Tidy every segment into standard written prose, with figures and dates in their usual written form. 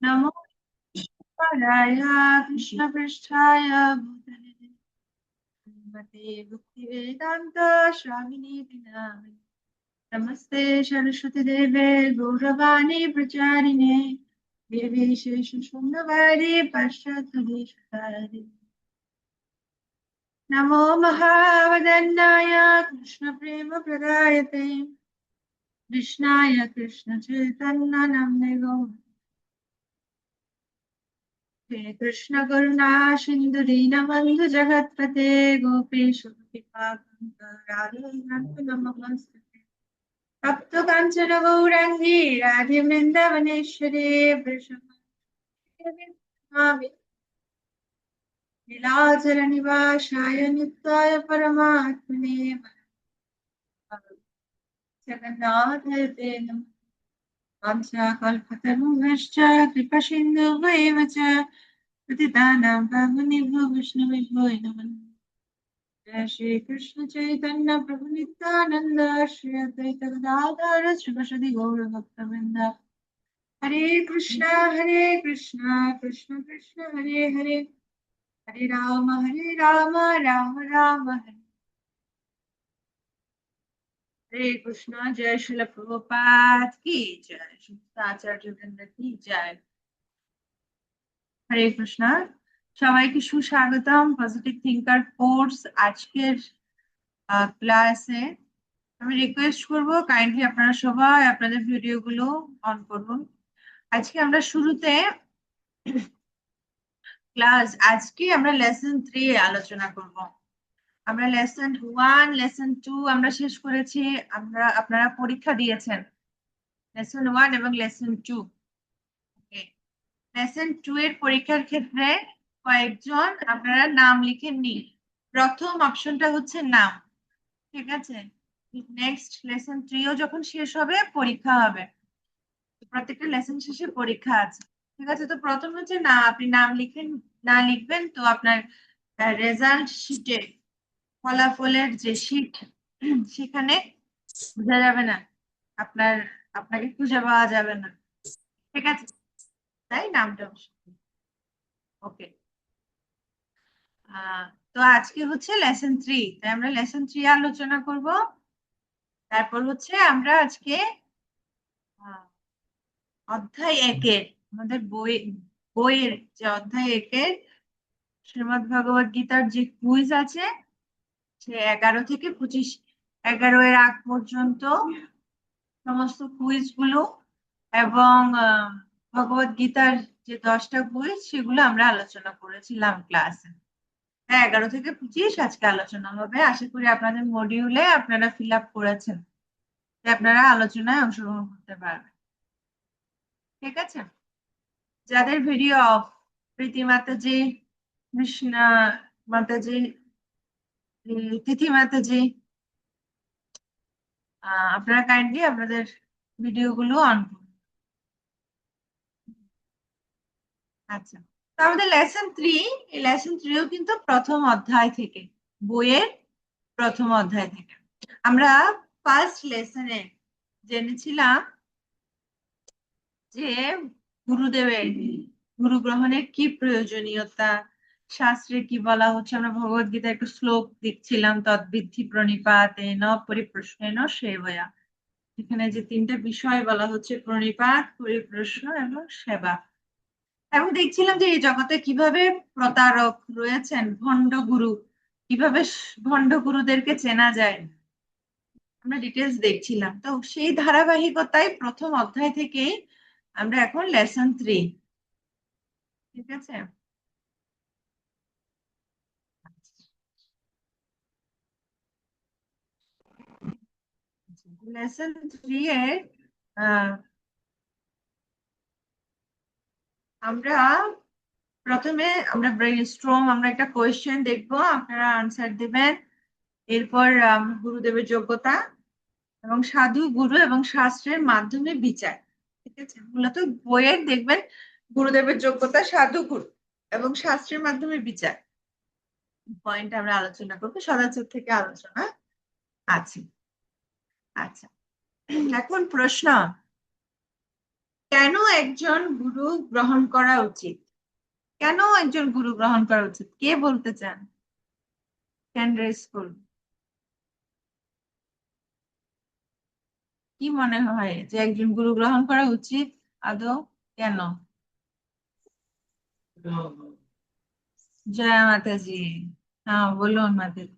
नमो विष्णुपादाय कृष्णपृष्ठाय भूतले श्रीमते भक्तिवेदान्त स्वामिनीति नामिने। नमस्ते सरस्वती देवे गौरवाणी प्रचारिणे निर्विशेष शून्यवादी पाश्चात्यदेशतारिणे। नमो महावदन्नाय कृष्णप्रेमप्रदायते कृष्णाय कृष्णचैतन्य नाम्ने गौरवाणी। हे कृष्ण करुणा सिंधु दीनबंधु जगत्पते गोपेश गोपिकाकान्त राधे नाथ नमस्ते। तप्त कांचन गौरांगी राधे वृंदावनेश्वरी वृषभानुसुते नीलाचल निवासाय नित्याय परमात्मने जगन्नाथ ते नमः। वाञ्छाकल्पतरुभ्यश्च कृपासिन्धुभ्येव च पतितानां पावनेभ्यो वैष्णवेभ्यो नमः। जय श्री कृष्ण चैतन्य प्रभु नित्यानंद श्री अद्वैत गदाधर श्रीवासदि गौर भक्तवृंद। हरे कृष्ण कृष्ण कृष्ण हरे हरे हरे राम राम राम हरे कृष्ण। जय श्रील प्रभुपाद की जय, आचार्य वृंद की जय। हरे कृष्ण। সবাইকে সুস্বাগতম পজিটিভ থিঙ্কার কোর্স আজকের ক্লাসে। আমি রিকোয়েস্ট করব কাইন্ডলি আপনারা সবাই আপনাদের ভিডিওগুলো অন করুন। আজকে আমরা শুরুতে আজকে আমরা লেসন 3 আলোচনা করব। আমরা লেসন 1 লেসন 2 আমরা শেষ করেছি। আপনারা পরীক্ষা দিয়েছেন লেসন 1 এবং লেসন 2। লেসন 2 এর পরীক্ষার ক্ষেত্রে কয়েকজন আপনারা নাম লিখেননি। প্রথম অপশনটা হচ্ছে নাম, ঠিক আছে। নেক্সট লেসন 3ও যখন শেষ হবে পরীক্ষা হবে, প্রত্যেকটা লেসন শেষে পরীক্ষা আছে, ঠিক আছে। তো প্রথম হচ্ছে না, আপনি নাম লিখবেন তো আপনার রেজাল্ট শিটে, ফলাফলের যে শিট সেখানে বোঝা যাবে না, আপনাকে খুঁজে পাওয়া যাবে না, ঠিক আছে। তাই নামটা ওকে। তো আজকে হচ্ছে লেসন 3, তাই আমরা লেসন 3 আলোচনা করব। তারপর হচ্ছে আমরা আজকে অধ্যায় 1-এর আমাদের বইয়ের যে অধ্যায় 1-এর শ্রীমদ্ ভগবদ গীতার যে কুইজ আছে সে 11 থেকে 25, 11 এর আগ পর্যন্ত সমস্ত কুইজ গুলো এবং ভগবদ গীতার যে 10টা কুইজ সেগুলো আমরা আলোচনা করেছিলাম ক্লাসে। 11 থেকে 25 আজকে আলোচনা হবে। আশা করি আপনাদের মডিউলে আপনারা ফিল আপ করেছেন, আপনারা আলোচনায় অংশগ্রহণ করতে পারবেন, ঠিক আছে। যাদের ভিডিও অফ, প্রীতি মাতাজি, কৃষ্ণা মাতাজি, তিথি মাতাজি, আপনারা কাইন্ডলি আপনাদের ভিডিওগুলো অন করুন। আচ্ছা, তো আমাদের লেসন 3, এই লেসন 3ও কিন্তু প্রথম অধ্যায় থেকে, বইয়ের প্রথম অধ্যায় থেকে। আমরা ফার্স্ট লেসনে জেনেছিলাম যে গুরুদেবের গুরু গ্রহণের কি প্রয়োজনীয়তা, শাস্ত্রে কি বলা হচ্ছে। আমরা ভগবদ গীতা একটু শ্লোক দেখছিলাম, তদ্বিদ্ধি প্রণিপাতেন পরিপ্রশ্নেন সেবয়া। এখানে যে 3টে বিষয় বলা হচ্ছে, প্রণিপাত, পরিপ্রশ্ন এবং সেবা। এবং দেখছিলাম যে এই জগতে কিভাবে প্রতারক রয়েছেন, ভণ্ড গুরু, কিভাবে ভণ্ড গুরুদেরকে চেনা যায়, আমরা ডিটেলস দেখছিলাম। তো সেই ধারাবাহিকতায় প্রথম অধ্যায় থেকেই আমরা এখন লেসন 3, ঠিক আছে। লেসন 3 এর আমরা প্রথমে আমরা ব্রেইনস্টর্ম, আমরা একটা কোয়েশ্চেন দেখবো, আপনারা আনসার দেবেন। এরপর গুরুদেবের যোগ্যতা এবং সাধু গুরু এবং শাস্ত্রের মাধ্যমে বিচার, ঠিক আছে। মূলত বইয়ের দেখবেন গুরুদেবের যোগ্যতা, সাধু গুরু এবং শাস্ত্রের মাধ্যমে বিচার পয়েন্ট আমরা আলোচনা করবো। সদাচার থেকে আলোচনা আছে। আচ্ছা, এখন প্রশ্ন, কেন একজন গুরু গ্রহণ করা উচিত? কেন একজন গুরু গ্রহণ করা উচিত, কে বলতে চান? হ্যান্ড রেজ করুন। কি মনে হয় যে একজন গুরু গ্রহণ করা উচিত আদৌ? কেন? জয় মাতাজি। হ্যাঁ বলুন মাতাজি।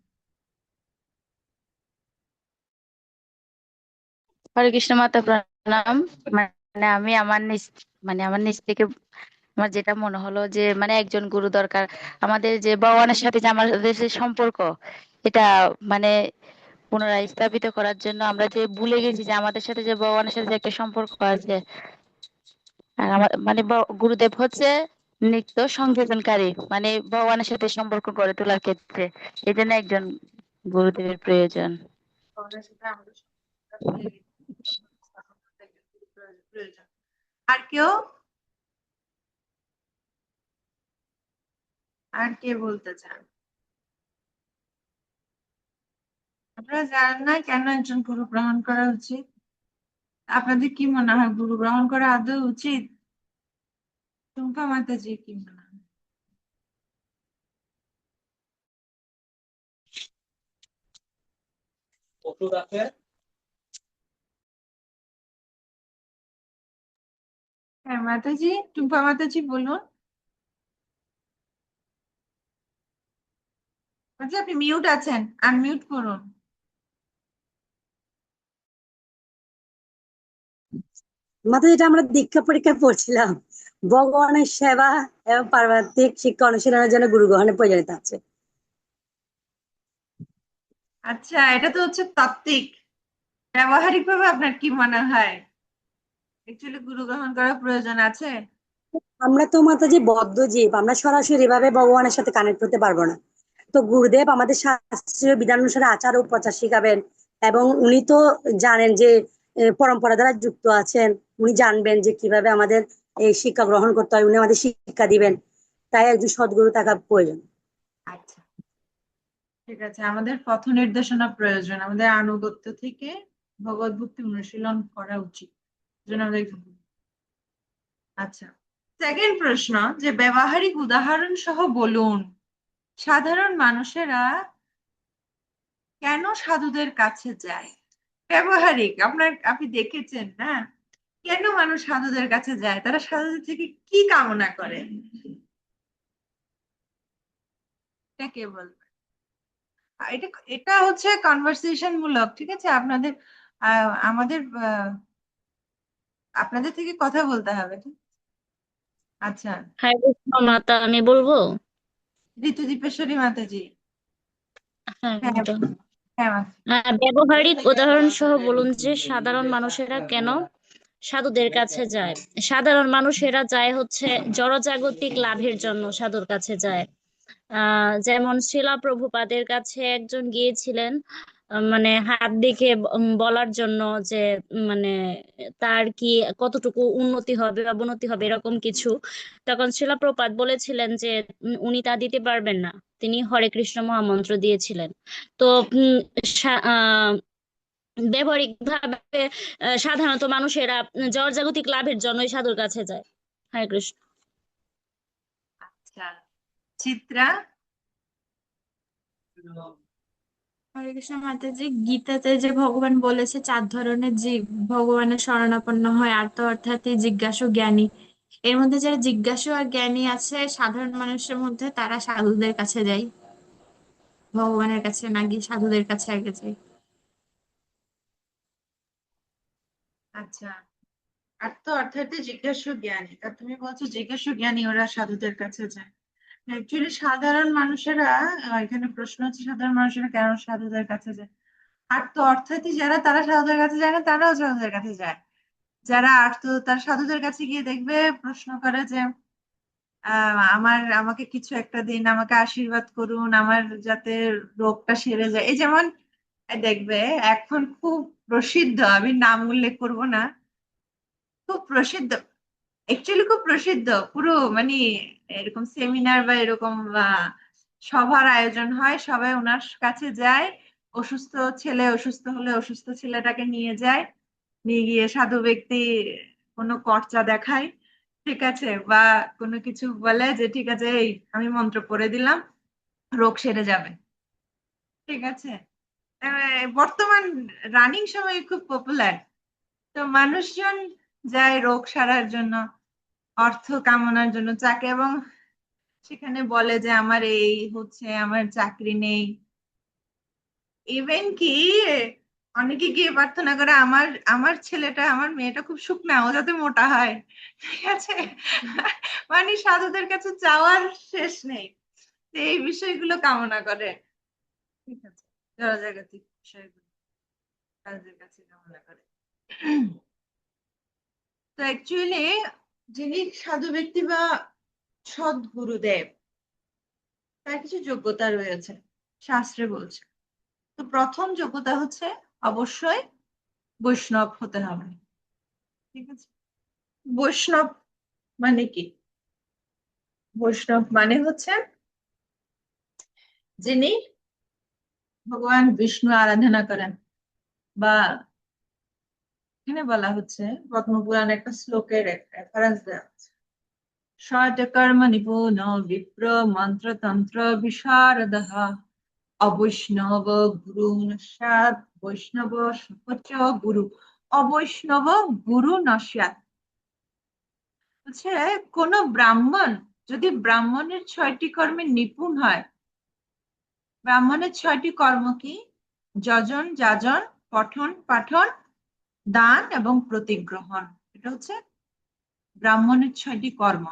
হরে কৃষ্ণ মাতা প্রণাম। আমি আমার নিজ থেকে আমার যেটা মনে হলো যে একজন গুরু দরকার। আমাদের যে ভগবানের সাথে যে আমাদের যে সম্পর্ক, এটা মানে পুনরায় স্থাপিত করার জন্য আমরা যে ভুলে গেছি যে আমাদের সাথে যে ভগবানের সাথে যে একটা সম্পর্ক আছে। আর আমার গুরুদেব হচ্ছে নিত্য সংযোজনকারী, ভগবানের সাথে সম্পর্ক গড়ে তোলার ক্ষেত্রে এই জন্য একজন গুরুদেবের প্রয়োজন। ভগবানের সাথে আমাদের সম্পর্ক করতে একজন গুরু প্রয়োজন। আর কেউ? আর কে বলতে চান? আপনারা জানেন না কেন একজন গুরু গ্রহণ করা উচিত? আপনাদের কি মনে হয় গুরু গ্রহণ করা আদৌ উচিত? টুম্পা মাতাজি কি মনে হয়? হ্যাঁ মাতাজি, টুম্পা মাতাজি বলুন। আচ্ছা আপনি মিউট আছেন, আনমিউট করুন। মাত্র যেটা আমরা দীক্ষা পরীক্ষায় পড়ছিলাম, ভগবানের সেবা এবং পারমার্থিক শিক্ষা অনুশীলনের জন্য গুরু গ্রহণের প্রয়োজনীয়তা আছে। আচ্ছা এটা তো হচ্ছে তাত্ত্বিক। ব্যবহারিক ভাবে আপনার কি মনে হয় অ্যাকচুয়ালি গুরু গ্রহণ করার প্রয়োজন আছে? আমরা তো মাতাজি বদ্ধ জীব, আমরা সরাসরি ভাবে ভগবানের সাথে কানেক্ট হতে পারবো না। তো গুরুদেব আমাদের শাস্ত্রীয় বিধান অনুসারে আচার ও প্রচার শিখাবেন, এবং উনি তো জানেন যে পরম্পরা দ্বারা যুক্ত আছেন। উনি জানবেন যে কিভাবে আমাদের এই শিক্ষা গ্রহণ করতে হয়, উনি আমাদের শিক্ষা দিবেন। তাই একজন সদ্গুরু থাকা প্রয়োজন। আচ্ছা ঠিক আছে, আমাদের পথ নির্দেশনা প্রয়োজন, আমাদের আনুগত্য থেকে ভগবত ভক্তি অনুশীলন করা উচিত। জন্য আমাদের আচ্ছা, সেকেন্ড প্রশ্ন, যে ব্যবহারিক উদাহরণ সহ বলুন সাধারণ মানুষেরা কেন সাধুদের কাছে যায়? ব্যবহারিক, আপনি দেখেছেন না কেন মানুষ সাধুদের কাছে যায়, তারা সাধুদের থেকে কি কামনা করে? এটা কে বলবে? এটা এটা হচ্ছে কনভারসেশন মূলক, ঠিক আছে? আমাদের আপনাদের থেকে কথা বলতে হবে, ঠিক? আচ্ছা, হরে কৃষ্ণ মাতা, আমি বলবো। ঋতুদীপেশ্বরী মাতাজি। হ্যাঁ হ্যাঁ মাতা। হ্যাঁ মাতা। ব্যবহারিক উদাহরণ সহ বলুন যে সাধারণ মানুষেরা কেন সাধুদের কাছে যায়। সাধারণ মানুষেরা যায় হচ্ছে জড়জাগতিক লাভের জন্য সাধুর কাছে যায়। যেমন শিলা প্রভুপাদের কাছে একজন গিয়েছিলেন, হাত দেখে বলার জন্য যে মানে তার কি কতটুকু উন্নতি হবে বা অবনতি হবে এরকম কিছু। তখন শিলা প্রভুপাদ বলেছিলেন যে উনি তা দিতে পারবেন না, তিনি হরে কৃষ্ণ মহামন্ত্র দিয়েছিলেন। তো উম, ব্যবহারিক ভাবে সাধারণত মানুষেরা জড়জাগতিক লাভের জন্যই সাধুর কাছে যায়। হরে কৃষ্ণ। আচ্ছা, চিত্রা। হরে কৃষ্ণ মাতাজি, গীতাতে যে ভগবান বলেছে 4 ধরনের জীব ভগবানের শরণাপন্ন হয়, আর্ত অর্থাৎ জিজ্ঞাসু জ্ঞানী। এর মধ্যে যারা জিজ্ঞাসু আর জ্ঞানী আছে সাধারণ মানুষের মধ্যে, তারা সাধুদের কাছে যায়, ভগবানের কাছে না গিয়ে সাধুদের কাছে আগে যায়। আচ্ছা, আর্ত অর্থাৎ জিজ্ঞাসু জ্ঞানী, তা তুমি বলছো জিজ্ঞাসু জ্ঞানী ওরা সাধুদের কাছে যায়। অ্যাকচুয়ালি সাধারণ মানুষেরা, এখানে প্রশ্ন হচ্ছে সাধারণ মানুষেরা কেন সাধুদের কাছে যায়। আর্ত অর্থাৎই যারা, তারা সাধুদের কাছে যায় না, তারাও সাধুদের কাছে যায়। যারা আর্ত তারা সাধুদের কাছে গিয়ে দেখবে, প্রশ্ন করে যে আমাকে কিছু একটা দিন, আমাকে আশীর্বাদ করুন, আমার যাতে রোগটা সেরে যায়। এই যেমন দেখবে এখন খুব প্রসিদ্ধ, আমি নাম উল্লেখ করব না, খুব প্রসিদ্ধ, অ্যাকচুয়ালি খুব প্রসিদ্ধ পুরো, মানে এরকম সেমিনার বা এরকম সভার আয়োজন হয়, সবাই ওনার কাছে যায়। অসুস্থ ছেলে অসুস্থ হলে অসুস্থ ছেলেটাকে নিয়ে যায়, নিয়ে গিয়ে সাধু ব্যক্তি কোনো কর্চা দেখায়, ঠিক আছে, বা কোনো কিছু বলে যে ঠিক আছে এই আমি মন্ত্র পড়ে দিলাম, রোগ সেরে যাবে, ঠিক আছে। বর্তমান রানিং সময় খুব পপুলার, তো মানুষজন যায় রোগ সারার জন্য, অর্থ কামনার জন্য চাকে, এবং সেখানে বলে যে আমার এই হচ্ছে, আমার চাকরি নেই। ইভেন কি অনেকে গিয়ে প্রার্থনা করে আমার আমার ছেলেটা, আমার মেয়েটা খুব শুকনা, ও যাতে মোটা হয়, ঠিক আছে। মানে সাধুদের কাছে চাওয়ার শেষ নেই, তো এই বিষয়গুলো কামনা করে, ঠিক আছে, জড়জাগতিক বিষয়গুলো সাধুদের কাছে কামনা করে। তো অ্যাকচুয়ালি যিনি সাধু ব্যক্তি বা সৎ গুরুদেব, তার কিছু যোগ্যতা রয়েছে, শাস্ত্রে বলছে। তো প্রথম যোগ্যতা হচ্ছে অবশ্যই বৈষ্ণব হতে হবে, ঠিক আছে। বৈষ্ণব মানে কি? বৈষ্ণব মানে হচ্ছে যিনি ভগবান বিষ্ণু আরাধনা করেন, বা এখানে বলা হচ্ছে পদ্মপুরাণ একটা শ্লোকের রেফারেন্স দেওয়া আছে, ষট কর্ম নিপুণ বিপ্র মন্ত্রতন্ত্র বিশারদঃ অবৈষ্ণব গুরু নস্যাৎ বৈষ্ণব সর্বোচ্চ গুরু অবৈষ্ণব গুরু নস্যাৎ। হচ্ছে কোন ব্রাহ্মণ যদি ব্রাহ্মণের 6টি কর্মে নিপুণ হয়, ব্রাহ্মণের 6টি কর্ম কি? যজন, যাজন, পঠন পাঠন, দান এবং প্রতিগ্রহণ, এটা হচ্ছে ব্রাহ্মণের 6টি কর্ম।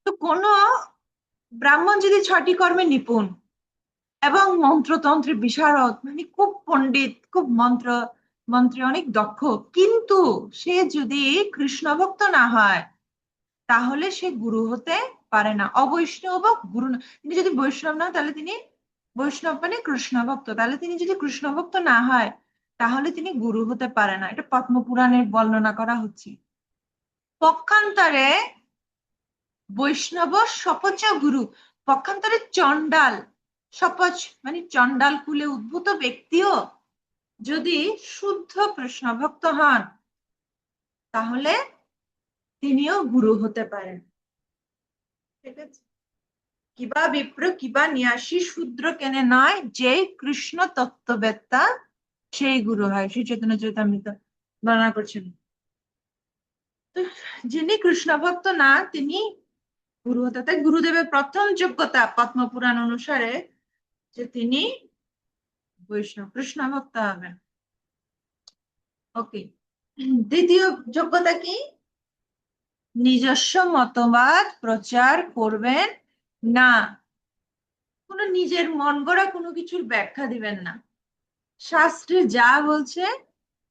তো কোন ব্রাহ্মণ যদি 6টি কর্মে নিপুণ এবং মন্ত্রতন্ত্রে বিশারদ, মানে খুব পণ্ডিত, খুব মন্ত্রে অনেক দক্ষ, কিন্তু সে যদি কৃষ্ণ ভক্ত না হয়, তাহলে সে গুরু হতে পারে না। অবৈষ্ণব গুরু না, তিনি যদি বৈষ্ণব না, তাহলে তিনি বৈষ্ণব মানে কৃষ্ণ ভক্ত, তাহলে তিনি যদি কৃষ্ণ ভক্ত না হয়, তাহলে তিনি গুরু হতে পারে না। এটা পদ্মপুরাণে বর্ণনা করা হচ্ছে। পক্ষান্তরে বৈষ্ণব সপচ গুরু, পক্ষান্তরে চণ্ডাল, সপচ মানে চণ্ডাল কুলে উদ্ভূত ব্যক্তিও যদি শুদ্ধ কৃষ্ণ ভক্ত হন, তাহলে তিনিও গুরু হতে পারেন, ঠিক আছে। কিবা বিপ্র কিবা ন্যাসী শূদ্র কেনে নয়, যে কৃষ্ণ তত্ত্ববেত্তা সেই গুরু হয়, শ্রী চৈতন্য চরিতামৃত বর্ণনা করছেন। তো যিনি কৃষ্ণ ভক্ত না, তিনি গুরু হতে, তাই গুরুদেবের প্রথম যোগ্যতা পদ্মপুরাণ অনুসারে যে তিনি বৈষ্ণব কৃষ্ণ ভক্ত হবেন। ওকে, দ্বিতীয় যোগ্যতা কি? নিজস্ব মতবাদ প্রচার করবেন না, কোনো নিজের মন গড়া কোনো কিছুর ব্যাখ্যা দিবেন না, শাস্ত্রে যা বলছে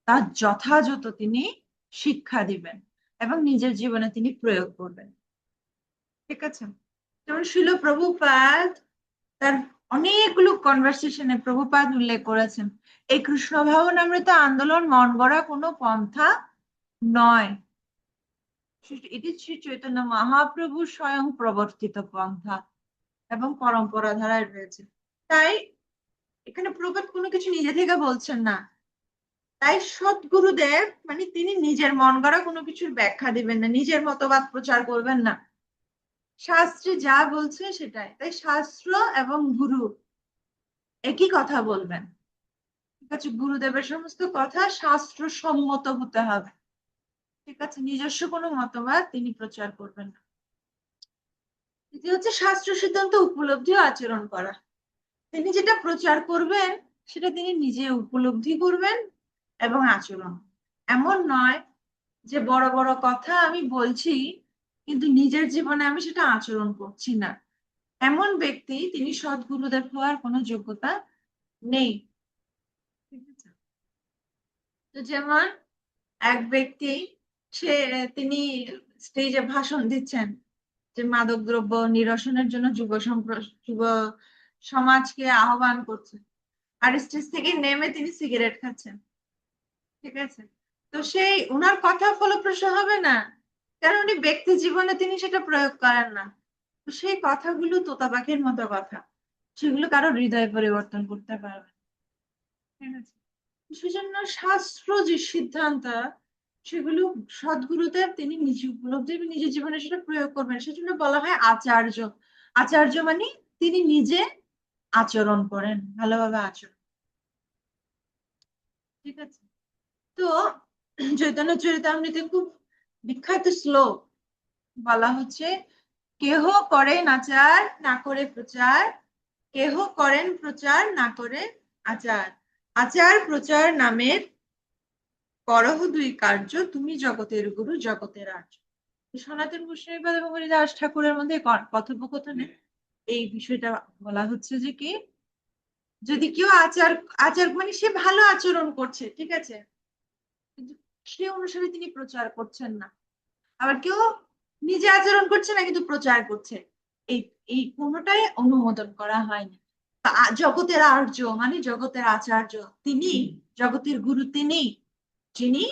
তা যথাযথ তিনি শিক্ষা দিবেন এবং নিজের জীবনে তিনি প্রয়োগ করবেন, ঠিক আছে। যেমন শিল প্রভুপাদ তার অনেকগুলো কনভারসেশনে প্রভুপাদ উল্লেখ করেছেন, এই কৃষ্ণ ভাবনামৃত আন্দোলন মন গড়া কোনো পন্থা নয়, এটি শ্রী চৈতন্য মহাপ্রভু স্বয়ং প্রবর্তিত পন্থা এবং পরম্পরা ধারায় রয়েছে। তাই এখানে প্রভুপাদ কোনো কিছু নিজে থেকে বলছেন না, তাই সদ্গুরুদেব মানে তিনি নিজের মন গড়া কোনো কিছুর ব্যাখ্যা দিবেন না, নিজের মতবাদ প্রচার করবেন না, শাস্ত্রে যা বলছে সেটাই। তাই শাস্ত্র এবং গুরু একই কথা বলবেন, ঠিক আছে। গুরুদেবের সমস্ত কথা শাস্ত্র সম্মত হতে হবে, ঠিক আছে, নিজস্ব কোনো মতবাদ তিনি প্রচার করবেন না। দ্বিতীয় হচ্ছে শাস্ত্র সিদ্ধান্ত উপলব্ধি ও আচরণ করা, তিনি যেটা প্রচার করবেন সেটা তিনি নিজে উপলব্ধি করবেন এবং আচরণ। এমন নয় যে বড় বড় কথা আমি বলছি কিন্তু নিজের জীবনে আমি সেটা আচরণ করছি না, এমন ব্যক্তি তিনি সদ্গুরুদেব হওয়ার কোনো যোগ্যতা নেই, ঠিক আছে। তো যেমন এক ব্যক্তি, সে তিনি স্টেজে ভাষণ দিচ্ছেন যে মাদক দ্রব্য নিরসনের জন্য যুব সমাজকে আহ্বান করছে, আর স্টেজ থেকে নেমে তিনি সিগারেট খাচ্ছেন, ঠিক আছে। তো সেই উনার কথা ফলপ্রসূ হবে না, কারণ উনি ব্যক্তি জীবনে তিনি সেটা প্রয়োগ করেন না। তো সেই কথাগুলো তোতা পাখির মতো কথা, সেগুলো কারো হৃদয় পরিবর্তন করতে পারবে না, ঠিক আছে। সেজন্য শাস্ত্র যে সিদ্ধান্ত সেগুলো সদ্গুরুদেব তিনি নিজে উপলব্ধি এবং নিজের জীবনে সেটা প্রয়োগ করবেন, সেজন্য বলা হয় আচার্য। আচার্য মানে তিনি নিজে আচরণ করেন, ভালোভাবে আচরণ। ঠিক আছে, তো চৈতন্য চরিতামৃতে খুব বিখ্যাত শ্লোক বলা হচ্ছে, কেহ করেন আচার না করে প্রচার, কেহ করেন প্রচার না করে আচার, আচার প্রচার নামের করহ দুই কার্য, তুমি জগতের গুরু জগতের আর্য। সনাতন গোস্বামীপাদ এবং হরিদাস ঠাকুরের মধ্যে কথোপকথনে এই বিষয়টা বলা হচ্ছে যে কি, যদি কেউ আচার আচার মানে সে ভালো আচরণ করছে, ঠিক আছে, কিন্তু সে অনুসারে তিনি প্রচার করছেন না, আবার কেউ নিজে আচরণ করছে না কিন্তু প্রচার করছে, এই এই কোনোটাই অনুমোদন করা হয়নি। জগতের আর্য মানে জগতের আচার্য তিনি, জগতের গুরু তিনি, যিনি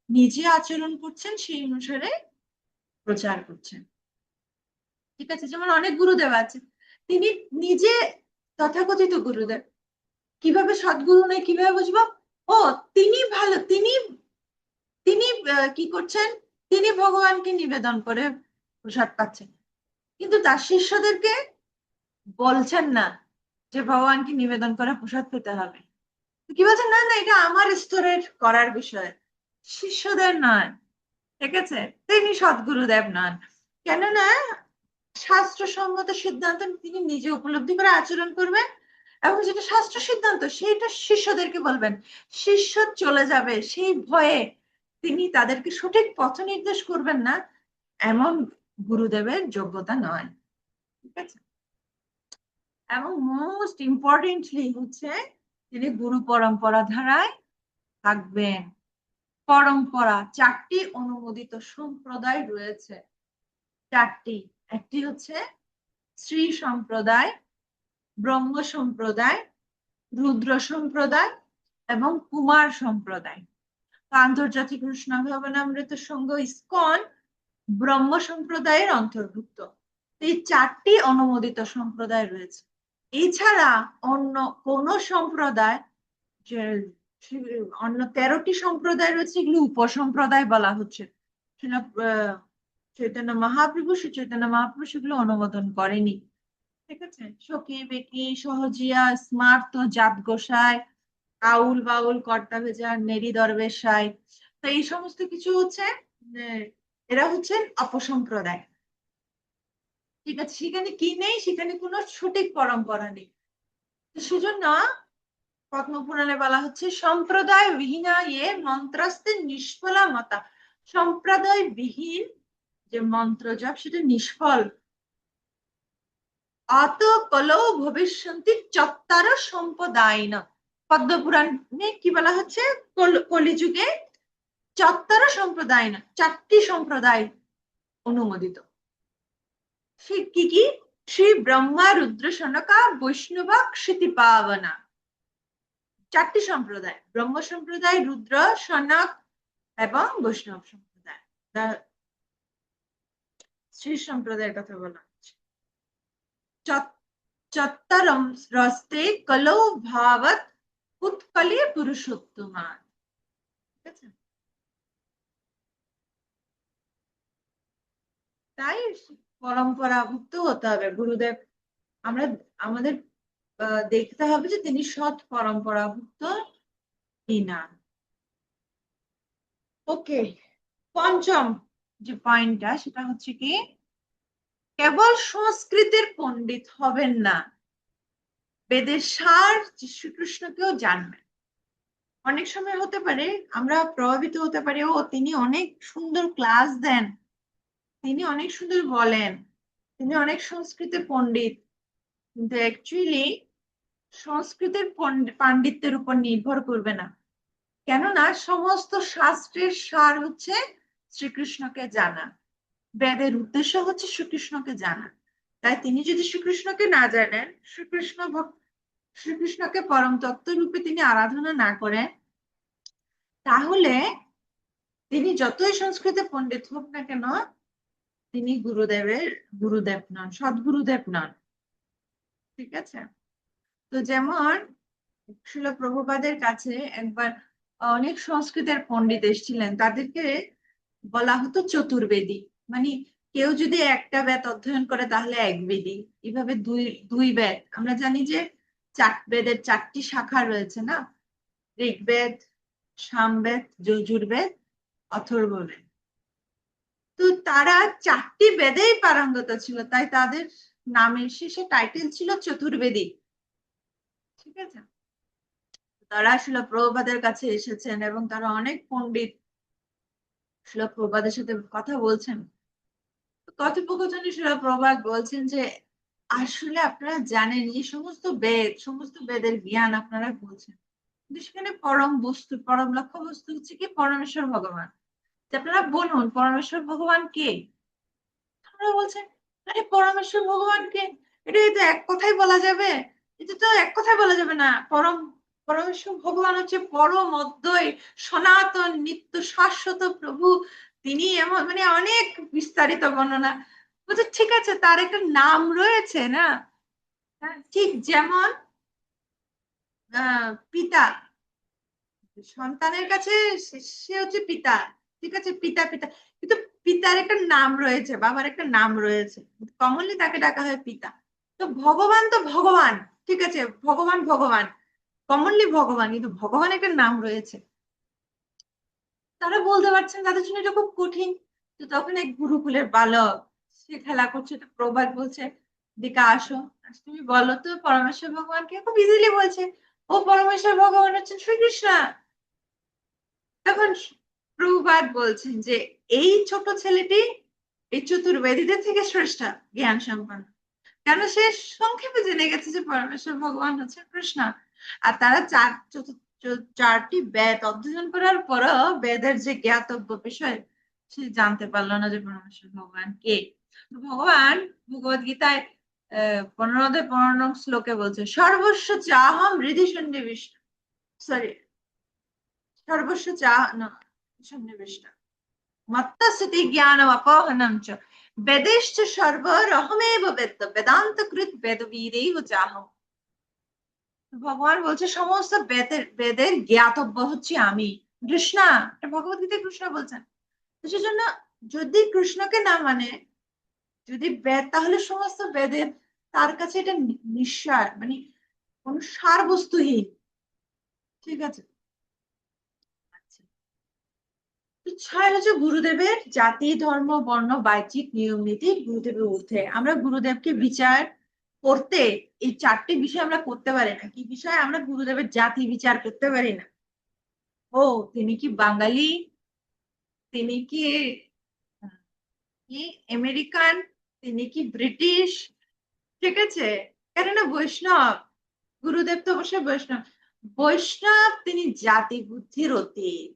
নিজে আচরণ করছেন সেই অনুসারে প্রচার করছেন। ঠিক আছে, যেমন অনেক গুরুদেব আছে, তিনি নিজে তথাকথিত গুরুদেব, কিভাবে সদ্গুরু নয় কিভাবে বুঝবো, ও তিনি ভালো, তিনি তিনি কি করছেন, তিনি ভগবানকে নিবেদন করে প্রসাদ পাচ্ছেন, কিন্তু তার শিষ্যদেরকে বলছেন না যে ভগবানকে নিবেদন করে প্রসাদ পেতে হবে। কি বলছেন, না না এটা আমার স্তরের করার বিষয়, শিষ্যদের নয়। ঠিক আছে, তিনি সদ্গুরুদেব নন, কেননা শাস্ত্রসম্মত সিদ্ধান্ত তিনি নিজে উপলব্ধি করে আচরণ করবেন, এবং যেটা শাস্ত্র সিদ্ধান্ত সেটা শিষ্যদেরকে বলবেন, শিষ্য চলে যাবে সেই ভয়ে তিনি তাদেরকে সঠিক পথ নির্দেশ করবেন না, এমন গুরুদেবের যোগ্যতা নয়। ঠিক আছে, এবং মোস্ট ইম্পর্টেন্টলি হচ্ছে তিনি গুরু পরম্পরা ধারায় থাকবেন। পরম্পরা, চারটি অনুমোদিত সম্প্রদায় রয়েছে, চারটি। একটি হচ্ছে শ্রী সম্প্রদায়, ব্রহ্ম সম্প্রদায়, রুদ্র সম্প্রদায় এবং কুমার সম্প্রদায়। আন্তর্জাতিক কৃষ্ণ ভাবনামৃত সংঘ ইসকন ব্রহ্ম সম্প্রদায়ের অন্তর্ভুক্ত। এই চারটি অনুমোদিত সম্প্রদায় রয়েছে। এছাড়া অন্য কোন সম্প্রদায়, যে অন্য 13টি সম্প্রদায় রয়েছে, এগুলো উপসম্প্রদায় বলা হচ্ছে, চৈতন্য মহাপ্রভু, শ্রী চৈতন্য মহাপ্রভু সেগুলো অনুমোদন করেনি। ঠিক আছে, সখী বেকি সহজিয়া স্মার্ত জাত গোসাই, আউল বাউল কর্তা ভেজা নেরি দরবেশাই, তো এই সমস্ত কিছু হচ্ছে এরা হচ্ছেন অপসম্প্রদায়। ঠিক আছে, সেখানে কি নেই, সেখানে কোনো সঠিক পরম্পরা নেই, সেজন্য পদ্মপুরাণে বলা হচ্ছে সম্প্রদায় বিহীনা ইয়ে মন্ত্রাস্তে নিষ্ফলা মতা, সম্প্রদায় বিহীন যে মন্ত্র জপ সেটা নিষ্ফল। অত কলৌ ভবিষ্যন্তি চত্বার সম্প্রদায়ন, পদ্মপুরাণে কি বলা হচ্ছে, কলিযুগে চত্বার সম্প্রদায় না, চারটি সম্প্রদায় অনুমোদিত। সে কি কি, শ্রী ব্রহ্মা রুদ্র সনকা বৈষ্ণবা ক্ষিতি পাবনা, চারটি সম্প্রদায়, ব্রহ্ম সম্প্রদায়, রুদ্র সনক এবং বৈষ্ণব সম্প্রদায়। শ্রী সম্প্রদায়ের কথা বলা হচ্ছে। চত্বরম রস্তে কলৌ ভাবত উৎকলে পুরুষোত্তমান। ঠিক আছে, তাই পরম্পরাভুক্ত হতে হবে গুরুদেব, আমরা আমাদের দেখতে হবে যে তিনি সৎ পরম্পরাভুক্ত কিনা। ওকে, পঞ্চম যে পয়েন্টটা সেটা হচ্ছে কি, কেবল সংস্কৃতের পণ্ডিত হবেন না, বেদের সার শ্রীকৃষ্ণকেও জানবেন। অনেক সময় হতে পারে আমরা প্রভাবিত হতে পারি, ও তিনি অনেক সুন্দর ক্লাস দেন, তিনি অনেক সুন্দর বলেন, তিনি অনেক সংস্কৃতে পণ্ডিত, কিন্তু অ্যাকচুয়ালি সংস্কৃতের পাণ্ডিত্যের উপর নির্ভর করবে না, কেননা সমস্ত শাস্ত্রের সার হচ্ছে শ্রীকৃষ্ণকে জানা, বেদের উদ্দেশ্য হচ্ছে শ্রীকৃষ্ণকে জানা। তাই তিনি যদি শ্রীকৃষ্ণকে না জানেন, শ্রীকৃষ্ণকে পরম তত্ত্ব রূপে তিনি আরাধনা না করেন, তাহলে তিনি যতই সংস্কৃতে পণ্ডিত হোক না কেন, তিনি গুরুদেব নন, সদ্গুরুদেব নন। ঠিক আছে, তো যেমন শিল প্রভুপাদের কাছে একবার অনেক সংস্কৃতের পণ্ডিত এসেছিলেন, তাদেরকে বলা হতো চতুর্বেদী। মানে কেউ যদি একটা বেদ অধ্যয়ন করে তাহলে এক বেদী, এভাবে দুই দুই বেদ। আমরা জানি যে বেদের 4টি শাখা রয়েছে না, ঋগ্বেদ, সামবেদ, যজুর্বেদ, অথর্ববেদ। তো তারা 4টি বেদেই পারঙ্গত ছিল, তাই তাদের নামের শেষে টাইটেল ছিল চতুর্বেদী। ঠিক আছে, তারা আসলে প্রভুপাদের কাছে এসেছেন এবং তারা অনেক পণ্ডিত শিলা প্রভুপাদের সাথে কথা বলছেন। কথোপকথনে শিলা প্রভুপাদ বলছেন যে আসলে আপনারা জানেন যে সমস্ত বেদের জ্ঞান আপনারা বলছেন, কিন্তু সেখানে পরম বস্তু, পরম লক্ষ্য বস্তু হচ্ছে কি পরমেশ্বর ভগবান। যে আপনারা বলুন পরমেশ্বর ভগবান কে। আপনারা বলছেন আরে পরমেশ্বর ভগবান কে, এটা তো এক কথাই বলা যাবে। এটা তো এক কথায় বলা যাবে না। পরমেশ্বর ভগবান হচ্ছে পরম অদ্বয় সনাতন নিত্য শাশ্বত প্রভু। তিনি এমন, মানে অনেক বিস্তারিত বর্ণনা। বলছে ঠিক আছে, তার একটা নাম রয়েছে না। হ্যাঁ, ঠিক যেমন পিতা সন্তানের কাছে, সে হচ্ছে পিতা। ঠিক আছে, পিতা পিতা, কিন্তু পিতার একটা নাম রয়েছে, বাবার একটা নাম রয়েছে, কমনলি তাকে ডাকা হয় পিতা। তো ভগবান তো ভগবান, ঠিক আছে, ভগবান ভগবান, কমনলি ভগবান, কিন্তু ভগবান একটা নাম রয়েছে। তারা বলতে পারছেন, তাদের জন্য এটা খুব কঠিন। তো তখন এক গুরুকুলের বালক, সে খেলা করছে, তো প্রভাত বলছে দিকে আসো, তুমি বলো তো পরমেশ্বর ভগবানকে। খুব ইজিলি বলছে, ও পরমেশ্বর ভগবান হচ্ছেন শ্রীকৃষ্ণ। তখন প্রভুপাদ বলছেন যে এই ছোট ছেলেটি এই চতুর্বেদীদের থেকে শ্রেষ্ঠ জ্ঞান সম্পন্ন, কেন সে সংক্ষেপে জেনে গেছে যে পরমেশ্বর ভগবান হচ্ছে কৃষ্ণ। আর তারা 4টি বেদ অধ্যয়ন করার পরও বেদের যে জ্ঞাতব্য বিষয় সে জানতে পারলো না যে পরমেশ্বর ভগবান কে। তো ভগবান ভগবদ গীতায় 15 শ্লোকে বলছে সর্বস্ব চাহম হৃদি সন্নিবিষ্ট, সরি, সর্বস্ব চাহ না, সন্নিবিষ্ট মত্তস্তি জ্ঞানম অপহনম চ বেদেশ্চ সর্বরহমেব বেদ বেদান্তকৃত বেদবিদেহ চাহম। ভগবান বলছে সমস্ত বেদের জ্ঞাতব্য হচ্ছে আমি, কৃষ্ণা। এটা ভগবত গীতায় কৃষ্ণ বলছেন। তো সেজন্য যদি কৃষ্ণকে না মানে, যদি বেদ, তাহলে সমস্ত বেদের তার কাছে এটা নিঃসার, মানে কোন সার বস্তুহীন। ঠিক আছে, আচ্ছা। তো 6 হচ্ছে গুরুদেবের জাতি ধর্ম বর্ণ বাহ্যিক নিয়ম নীতি গুরুদেবের ঊর্ধ্বে। আমরা গুরুদেবকে বিচার করতে এই 4টি বিষয় আমরা করতে পারি না। কি বিষয়? আমরা গুরুদেবের জাতি বিচার করতে পারি না। ও তিনি কি বাঙালি, তিনি কি কি আমেরিকান, তিনি কি ব্রিটিশ, ঠিক আছে, কেননা বৈষ্ণব, গুরুদেব তো অবশ্যই বৈষ্ণব। বৈষ্ণব তিনি জাতি বুদ্ধির অতীত।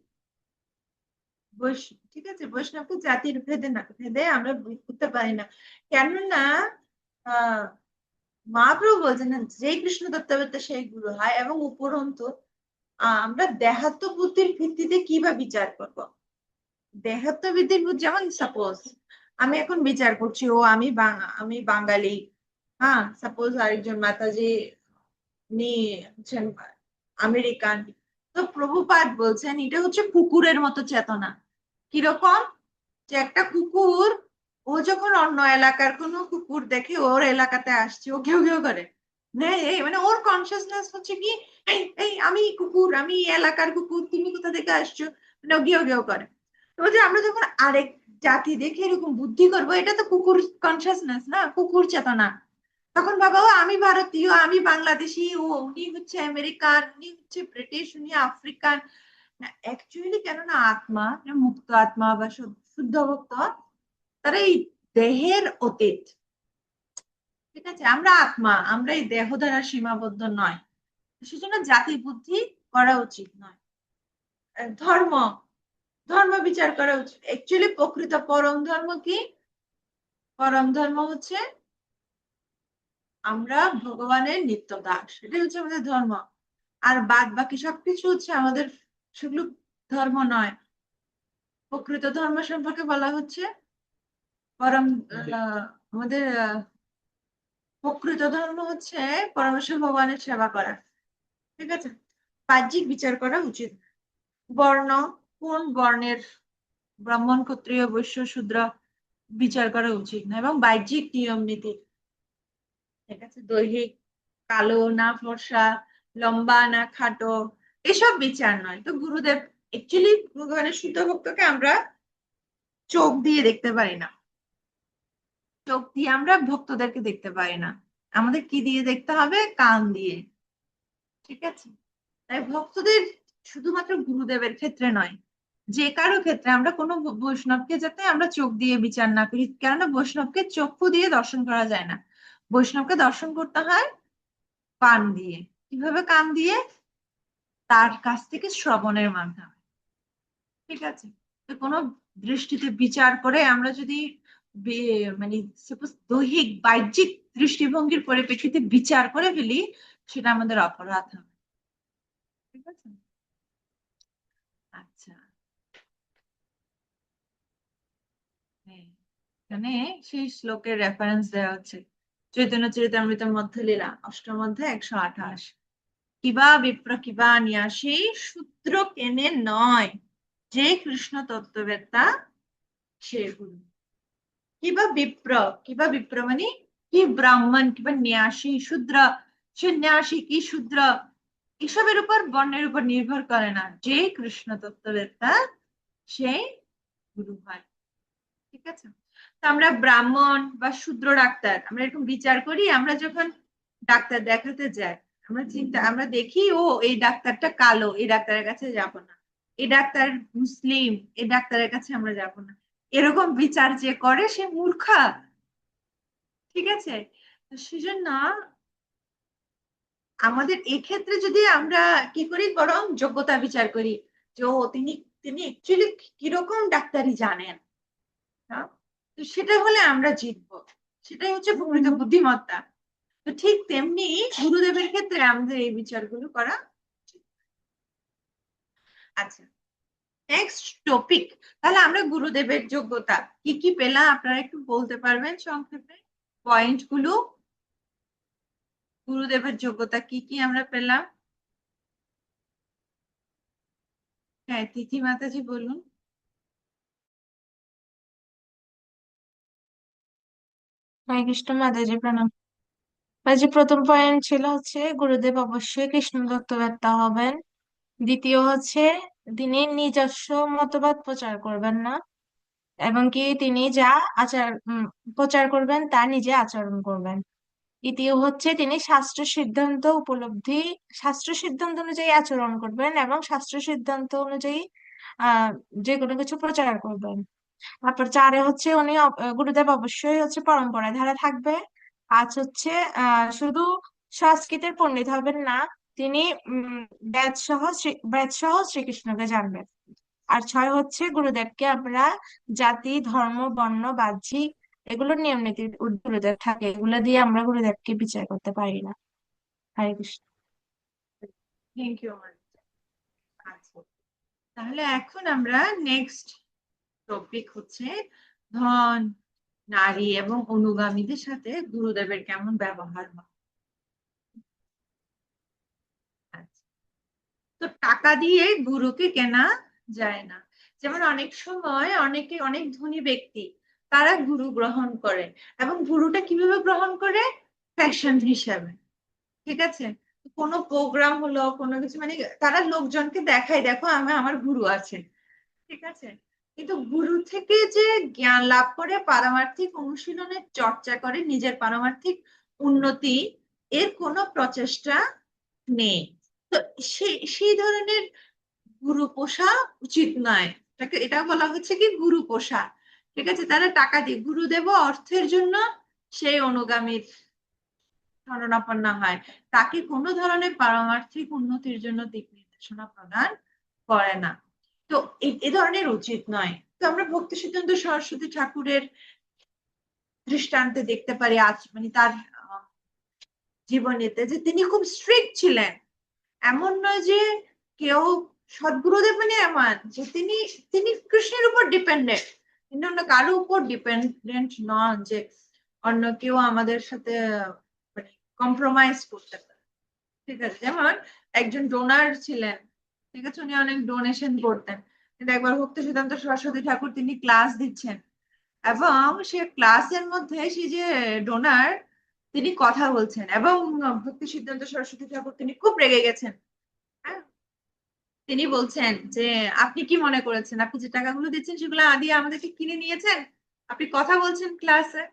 ঠিক আছে, বৈষ্ণবকে জাতির ভেদে আমরা বুঝতে পারি না। কেননা আহ মহাপ্রভু বলছেন না, যে কৃষ্ণ তত্ত্ববেত্তা সেই গুরু হয়। এবং উপরন্তু আমরা দেহাত্ম বুদ্ধির ভিত্তিতে কি বা বিচার করব। দেহাত্ম বুদ্ধির যেমন সাপোজ আমি এখন বিচার করছি, ও আমি বাঙালি, হ্যাঁ, সাপোজ আরেকজন মাতাজি উনি হচ্ছেন আমেরিকান। তো প্রভুপাদ বলছেন এটা হচ্ছে কুকুরের মতো চেতনা। কিরকম? যে একটা কুকুর, ও যখন অন্য এলাকার কোনো কুকুর দেখে ওর এলাকাতে আসছে, ও ঘেউ ঘেউ করে, এই মানে ওর কনসিয়াসনেস হচ্ছে কি, এই এই আমি কুকুর, আমি এই এলাকার কুকুর, তুমি কোথা থেকে আসছো, মানে ও ঘেউ ঘেউ করে। তো যে আমরা যখন আরেক জাতি দেখে এরকম বুদ্ধি করবো, এটা তো কুকুর কনসিয়াসনেস না, কুকুর চেতনা। তখন ভাবো আমি ভারতীয়, আমি বাংলাদেশি, ও উনি হচ্ছে আমেরিকান, উনি হচ্ছে ব্রিটিশ, উনি আফ্রিকান। অ্যাকচুয়ালি কেননা আত্মা, মুক্ত আত্মা বা শুদ্ধ ভক্ত, তারা এই দেহের অতীত। ঠিক আছে, আমরা আত্মা, আমরা এই দেহ দ্বারা সীমাবদ্ধ নয়। সেজন্য জাতি বুদ্ধি করা উচিত নয়। ধর্ম, ধর্ম বিচার করা উচিত। অ্যাকচুয়ালি প্রকৃত পরম ধর্ম কি? পরম ধর্ম হচ্ছে আমরা ভগবানের নিত্য দাস, এটাই হচ্ছে আমাদের ধর্ম। আর বাদ বাকি সবকিছু হচ্ছে আমাদের, সেগুলো ধর্ম নয়। প্রকৃত ধর্ম সম্পর্কে বলা হচ্ছে পরম আমাদের প্রকৃত ধর্ম হচ্ছে পরমেশ্বর ভগবানের সেবা করা। ঠিক আছে, বাহ্যিক বিচার করা উচিত। বর্ণ, কোন বর্ণের ব্রাহ্মণ, ক্ষত্রিয়, বৈশ্য, শূদ্র বিচার করা উচিত না, এবং বাহ্যিক নিয়ম নীতি, ঠিক আছে, দৈহিক, কালো না ফর্সা, লম্বা না খাটো, এসব বিচার নয়। তো গুরুদেব অ্যাকচুয়ালি ভগবানের শুদ্ধ ভক্তকে আমরা চোখ দিয়ে দেখতে পারি না, চোখ দিয়ে আমরা ভক্তদেরকে দেখতে পারি না, আমাদের কি দিয়ে দেখতে হবে? কান দিয়ে, ঠিক আছে। তাই ভক্তদের শুধুমাত্র গুরুদেবের ক্ষেত্রে নয়, যে কারো ক্ষেত্রে আমরা কোনো বৈষ্ণবকে যাতে আমরা চোখ দিয়ে বিচার না করি, কেননা বৈষ্ণবকে চক্ষু দিয়ে দর্শন করা যায় না, বৈষ্ণবকে দর্শন করতে হয় কান দিয়ে। কিভাবে কান দিয়ে? তার কাছ থেকে শ্রবণের মাধ্যমে, ঠিক আছে। তো কোনো দৃষ্টিতে বিচার করে আমরা যদি মানে সাপোজ দৈহিক বাহ্যিক দৃষ্টিভঙ্গির পরিপ্রেক্ষিতে বিচার করে ফেলি, সেটা আমাদের অপরাধ হবে, ঠিক আছে। আচ্ছা, হ্যাঁ, এখানে সেই শ্লোকের রেফারেন্স দেওয়া হচ্ছে, চৈতন্য চরিতামৃতের মধ্যে লীলা অষ্টম অধ্যায় 128। কিবা বিপ্র কিবা ন্যাসী শূদ্র কেনে নয়, যে কৃষ্ণ তত্ত্ববেত্তা সে গুরু। কিবা বিপ্র মানে কি ব্রাহ্মণ, কিবা ন্যাসী, শূদ্র, সে ন্যাসী কি শূদ্র এসবের উপর, বর্ণের উপর নির্ভর করে না, যে কৃষ্ণ তত্ত্ববেত্তা সে গুরু হয়, ঠিক আছে। তো আমরা ব্রাহ্মণ বা শূদ্র ডাক্তার আমরা এরকম বিচার করি, আমরা যখন ডাক্তার দেখাতে যাই, আমরা দেখি ও এই ডাক্তারটা কালো, এই ডাক্তারের কাছে যাব না, এই ডাক্তার মুসলিম, এই ডাক্তারের কাছে আমরা যাব না, এরকম বিচার যে করে সে মূর্খা, ঠিক আছে। তো সেজন্য আমাদের এক্ষেত্রে যদি আমরা কি করি, বরং যোগ্যতা বিচার করি, যে ও তিনি তিনি অ্যাকচুয়ালি কিরকম ডাক্তারি জানেন, হ্যাঁ? তো সেটা হলে আমরা জিতবো, সেটাই হচ্ছে প্রকৃত বুদ্ধিমত্তা। তো ঠিক তেমনি গুরুদেবের ক্ষেত্রে আমাদের এই বিচারগুলো করা উচিত। আচ্ছা, নেক্সট টপিক, তাহলে আমরা গুরুদেবের যোগ্যতা কি কি পেলাম, আপনারা একটু বলতে পারবেন সংক্ষেপে পয়েন্ট গুলো? গুরুদেবের যোগ্যতা কি কি আমরা পেলাম? হ্যাঁ, তিথি মাতাজি বলুন। হরে কৃষ্ণ মাতাজি প্রণাম। মাতাজি প্রথম পয়েন্ট ছিল হচ্ছে গুরুদেব অবশ্যই কৃষ্ণ তত্ত্ববেত্তা হবেন। দ্বিতীয় হচ্ছে তিনি নিজস্ব মতবাদ প্রচার করবেন না, এবং কি তিনি যা প্রচার করবেন তা নিজে আচরণ করবেন। তৃতীয় হচ্ছে তিনি শাস্ত্র সিদ্ধান্ত অনুযায়ী আচরণ করবেন এবং শাস্ত্র সিদ্ধান্ত অনুযায়ী আহ যে কোনো কিছু প্রচার করবেন। তারপর চারে হচ্ছে গুরুদেব অবশ্যই হচ্ছে পরম্পরায় ধারা থাকবে। পাঁচ হচ্ছে শুধু সংস্কৃতের পণ্ডিত হবেন না, তিনি বেদ সহ শ্রীকৃষ্ণকে জানবেন। আর ছয় হচ্ছে গুরুদেবকে আমরা জাতি, ধর্ম, বর্ণ, বাহ্যিক এগুলোর নিয়ম নীতি গুরুদেব থাকে, এগুলো দিয়ে আমরা গুরুদেবকে বিচার করতে পারি না। হরে কৃষ্ণ। Thank you. আচ্ছা, তাহলে এখন আমরা নেক্সট টপিক হচ্ছে ধন, নারী এবং অনুগামীদের সাথে গুরুদেবের কেমন ব্যবহার হয়। আচ্ছা, তো টাকা দিয়ে গুরুকে কেনা যায় না। যেমন অনেক সময় অনেক ধনী ব্যক্তি তারা গুরু গ্রহণ করে, এবং গুরুটা কিভাবে গ্রহণ করে? ফ্যাশন হিসাবে, ঠিক আছে। কোনো প্রোগ্রাম হলো, কোনো কিছু, মানে তারা লোকজনকে দেখায়, দেখো আমার গুরু আছে, ঠিক আছে। কিন্তু গুরু থেকে যে জ্ঞান লাভ করে, পারমার্থিক অনুশীলনের চর্চা করে, নিজের পারমার্থিক উন্নতি, এর কোনো প্রচেষ্টা নেই। তো সেই ধরনের গুরু পোষা উচিত নয়, এটা বলা হচ্ছে কি গুরু পোষা, ঠিক আছে। তারা টাকা দিয়ে গুরুদেব অর্থের জন্য সেই অনুগামীর শরণাপন্ন হয়, তাকে কোনো ধরনের পারমার্থিক উন্নতির জন্য দিক নির্দেশনা প্রদান করে না। তো এ ধরনের উচিত নয়। তো আমরা ভক্তি সিদ্ধান্ত সরস্বতী ঠাকুরের দৃষ্টান্তে দেখতে পারি, আজ মানে তার জীবনীতে, যে তিনি খুব স্ট্রিক্ট ছিলেন। এমন নয় যে কেউ, সদ্গুরুদেব মানে এমন যে তিনি তিনি কৃষ্ণের উপর ডিপেন্ডেন্ট, তিনি অন্য কারো উপর ডিপেন্ডেন্ট নন যে অন্য কেউ আমাদের সাথে মানে কম্প্রোমাইজ করতে পারে, ঠিক আছে। যেমন একজন ডোনার ছিলেন, ঠিক আছে, উনি অনেক ডোনেশন করতেন। কিন্তু একবার ভক্তি সিদ্ধান্ত সরস্বতী ঠাকুর তিনি ক্লাস দিচ্ছেন, এবং সে ক্লাসের মধ্যে সেই যে ডোনার তিনি কথা বলছেন, এবং ভক্তি সিদ্ধান্ত সরস্বতী ঠাকুর তিনি খুব রেগে গেছেন। হ্যাঁ, তিনি বলছেন যে আপনি কি মনে করেছেন আপনি যে টাকাগুলো দিচ্ছেন সেগুলো আদি আমাদেরকে কিনে নিয়েছেন? আপনি কথা বলছেন ক্লাসে।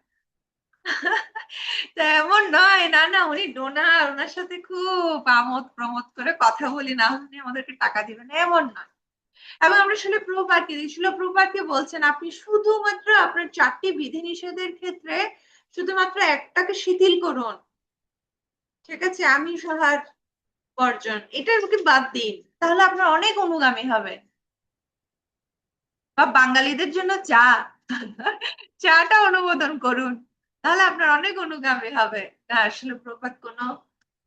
তা এমন নয়, না না, উনি ডোনার, ওনার সাথে খুব আমোদ প্রমোদ করে কথা বলি, না হলে উনি আমাদেরকে টাকা দিবেন, এমন নয়। এবং আমরা শিল প্রভুপাদকে দেখি, শিল প্রভুপাদকে বলছেন আপনি শুধুমাত্র আপনার 4টি বিধিনিষেধের ক্ষেত্রে শুধুমাত্র একটাকে শিথিল করুন, ঠিক আছে, আমি সহার বর্জন, এটাকে বাদ দিন, তাহলে আপনার অনেক অনুগামী হবে। বা বাঙালিদের জন্য চা, চাটা অনুমোদন করুন, তাহলে আপনার অনেক অনুগামী হবে। আসলে প্রপাত কোনো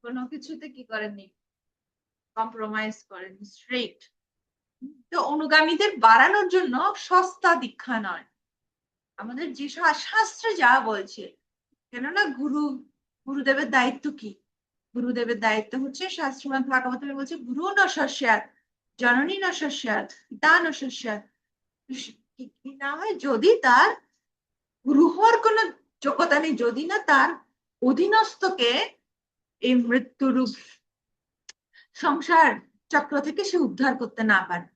কোনো কিছুতে কি করেননি, কম্প্রোমাইজ করেননি, স্ট্রেইট। তো অনুগামীদের বাড়ানোর জন্য সস্তা দীক্ষা নয়, আমাদের যে শাস্ত্রে যা বলছে, কেননা গুরুদেবের দায়িত্ব কি? গুরুদেবের দায়িত্ব হচ্ছে শাস্ত্রমত ভাগবতে বলছে গুরু ন শস্যাৎ, জননী ন শস্যাৎ, পিতা ন শস্যাৎ। কি না হয়, যদি তার গুরু হওয়ার কোনো যোগ্যতা নেই, যদি না তার অধীনস্থকে এই মৃত্যুরূপ সংসার চক্র থেকে সে উদ্ধার করতে না পারে,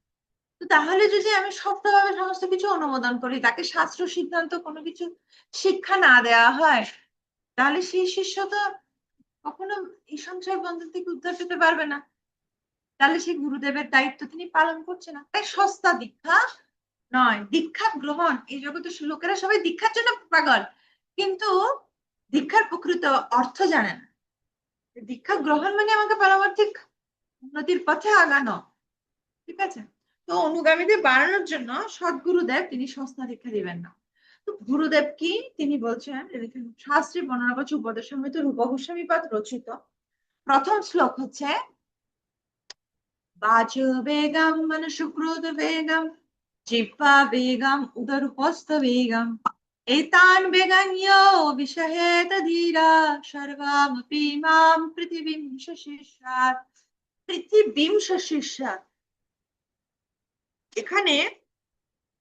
তো তাহলে যদি আমি শক্তভাবে সমস্ত কিছু অনুমোদন করি, তাকে শাস্ত্র সিদ্ধান্ত কোনো কিছু শিক্ষা না দেওয়া হয়, তাহলে সেই শিষ্য তো কখনো এই সংসার বন্ধন থেকে উদ্ধার পেতে পারবে না। তাহলে সেই গুরুদেবের দায়িত্ব তিনি পালন করছে না। তাই সস্তা দীক্ষা নয়, দীক্ষা গ্রহণ, এই জগতের লোকেরা সবাই দীক্ষার জন্য পাগল, কিন্তু দীক্ষার প্রকৃত অর্থ জানে না। দীক্ষা গ্রহণ মানে আমাকে পারমার্থিক উন্নতির পথে আগানো, ঠিক আছে। তো অনুগামীদের বাড়ানোর জন্য সদ্গুরুদেব তিনি সস্তা দীক্ষা দিবেন না। তো গুরুদেব কি তিনি বলছেন, শাস্ত্রী বর্ণনা করছে উপদেশ সমৃত রূপ গোস্বামী পাদ রচিত প্রথম শ্লোক হচ্ছে বাচ বেগম মনুষ্যক্রোধ বেগম জিহ্বা বেগম উদরুপস্থ বেগম এতান বেগান্য বিষহেত ধীরা সর্বামপি মাম পৃথিবীম শশিষ্যাৎ। পৃথিবীম শশিষ্যাৎ, এখানে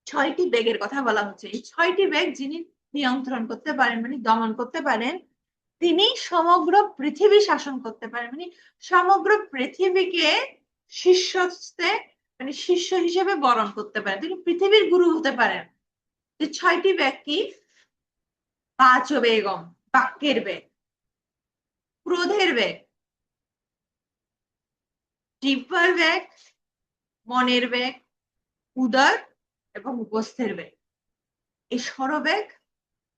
6টি বেগের কথা বলা হচ্ছে। এই 6টি বেগ যিনি নিয়ন্ত্রণ করতে পারেন, মানে দমন করতে পারেন, তিনি সমগ্র পৃথিবী শাসন করতে পারেন, মানে সমগ্র পৃথিবীকে শিষ্যস্তে, মানে শিষ্য হিসেবে বরণ করতে পারেন, তিনি পৃথিবীর গুরু হতে পারেন। যে 6টি বেগ কি? বাচ বেগম, বাক্যের বেগ, ক্রোধের বেগ, জিহ্বার বেগ, মনের বেগ, উদর এবং উপস্থের বেগ। এই ষড়বেগ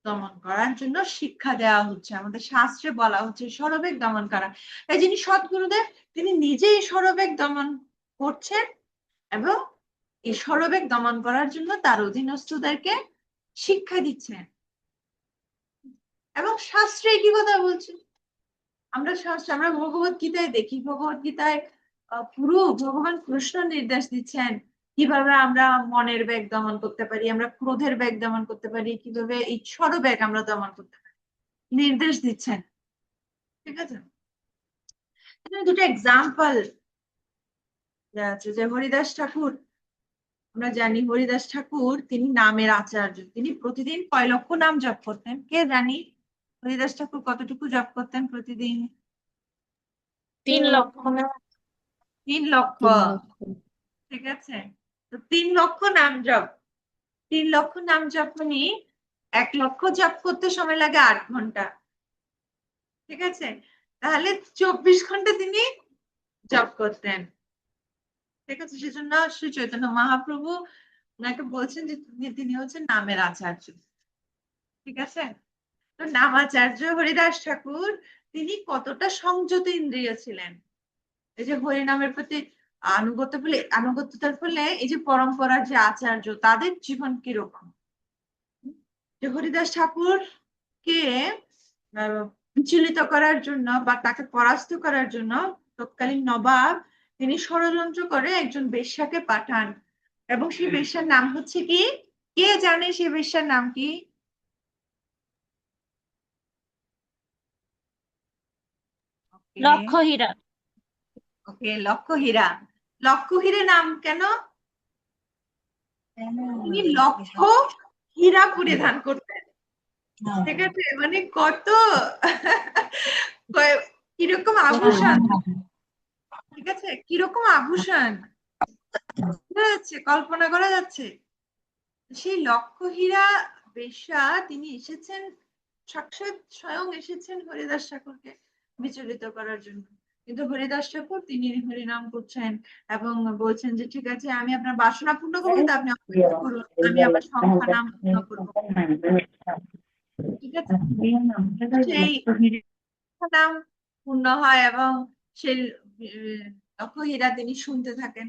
দমন করার জন্য শিক্ষা দেওয়া হচ্ছে, আমাদের শাস্ত্রে বলা হচ্ছে ষড়বেগ দমন করা। তাই যিনি সদ্গুরুদেব তিনি নিজেই ষড়বেগ দমন করছেন, এবং এই ষড়বেগ দমন করার জন্য তার অধীনস্থদেরকে শিক্ষা দিচ্ছেন। এবং শাস্ত্রে কি কথা বলছে, আমরা শাস্ত্রে, আমরা ভগবত গীতায় দেখি, ভগবত গীতায় পুরো ভগবান কৃষ্ণ নির্দেশ দিচ্ছেন কিভাবে আমরা মনের বেগ দমন করতে পারি, আমরা ক্রোধের বেগ দমন করতে পারি, কিভাবে এই ষড়বেগ আমরা দমন করতে পারি, নির্দেশ দিচ্ছেন, ঠিক আছে। এখানে দুটো এক্সাম্পল আছে, যে হরিদাস ঠাকুর, আমরা জানি হরিদাস ঠাকুর তিনি নামের আচার্য, তিনি প্রতিদিন কয় লক্ষ নাম জপ করতেন কে জানি? হরিদাস ঠাকুর কতটুকু জপ করতেন প্রতিদিন? 3 লক্ষ। 3 লক্ষ, 3 লক্ষ। ঠিক আছে। তো 3 লক্ষ নাম জপ, 3 লক্ষ নাম জপ মানে 1 লক্ষ জপ করতে সময় লাগে 8 ঘন্টা, ঠিক আছে। তাহলে 24 ঘন্টা তিনি জপ করতেন, ঠিক আছে। সেজন্য শ্রী চৈতন্য মহাপ্রভু ওনাকে বলছেন যে তিনি হচ্ছেন নামের আচার্য, ঠিক আছে। তো নামাচার্য হরিদাস ঠাকুর তিনি কতটা সংযত ইন্দ্রিয় ছিলেন, এই যে হরিনামের প্রতি আনুগত্যতার ফলে এই যে পরম্পরার যে আচার্য তাদের জীবন কিরকম। যে হরিদাস ঠাকুরকে বিচলিত করার জন্য বা তাকে পরাস্ত করার জন্য তৎকালীন নবাব তিনি ষড়যন্ত্র করে একজন বেশ্যাকে পাঠান, এবং সেই বেশ্যার নাম হচ্ছে কি? কে জানে সেই বেশ্যার নাম কি? লক্ষ্য হীরা। ওকে, লক্ষ্য হীরা। লক্ষ হীরে নাম কেন? তিনি লক্ষ হীরা পরিধান করতেন। ঠিক আছে, মানে কত কিরকম আভূষণ, ঠিক আছে, কিরকম আভূষণ, বোঝা যাচ্ছে, কল্পনা করা যাচ্ছে। সেই লক্ষ হীরা বেশ্যা তিনি এসেছেন, সাক্ষাৎ স্বয়ং এসেছেন হরিদাস ঠাকুরকে বিচলিত করার জন্য। কিন্তু হরিদাস ঠাকুর তিনি হরিনাম করছেন এবং বলছেন যে ঠিক আছে, আমি আপনার বাসনা পূর্ণ করবো, তা আপনি অপেক্ষা করুন, আমি আমার সংখ্যা নাম পূর্ণ করবো। ঠিক আছে, সেই নাম পূর্ণ হয় এবং সেই লক্ষ হীরা তিনি শুনতে থাকেন।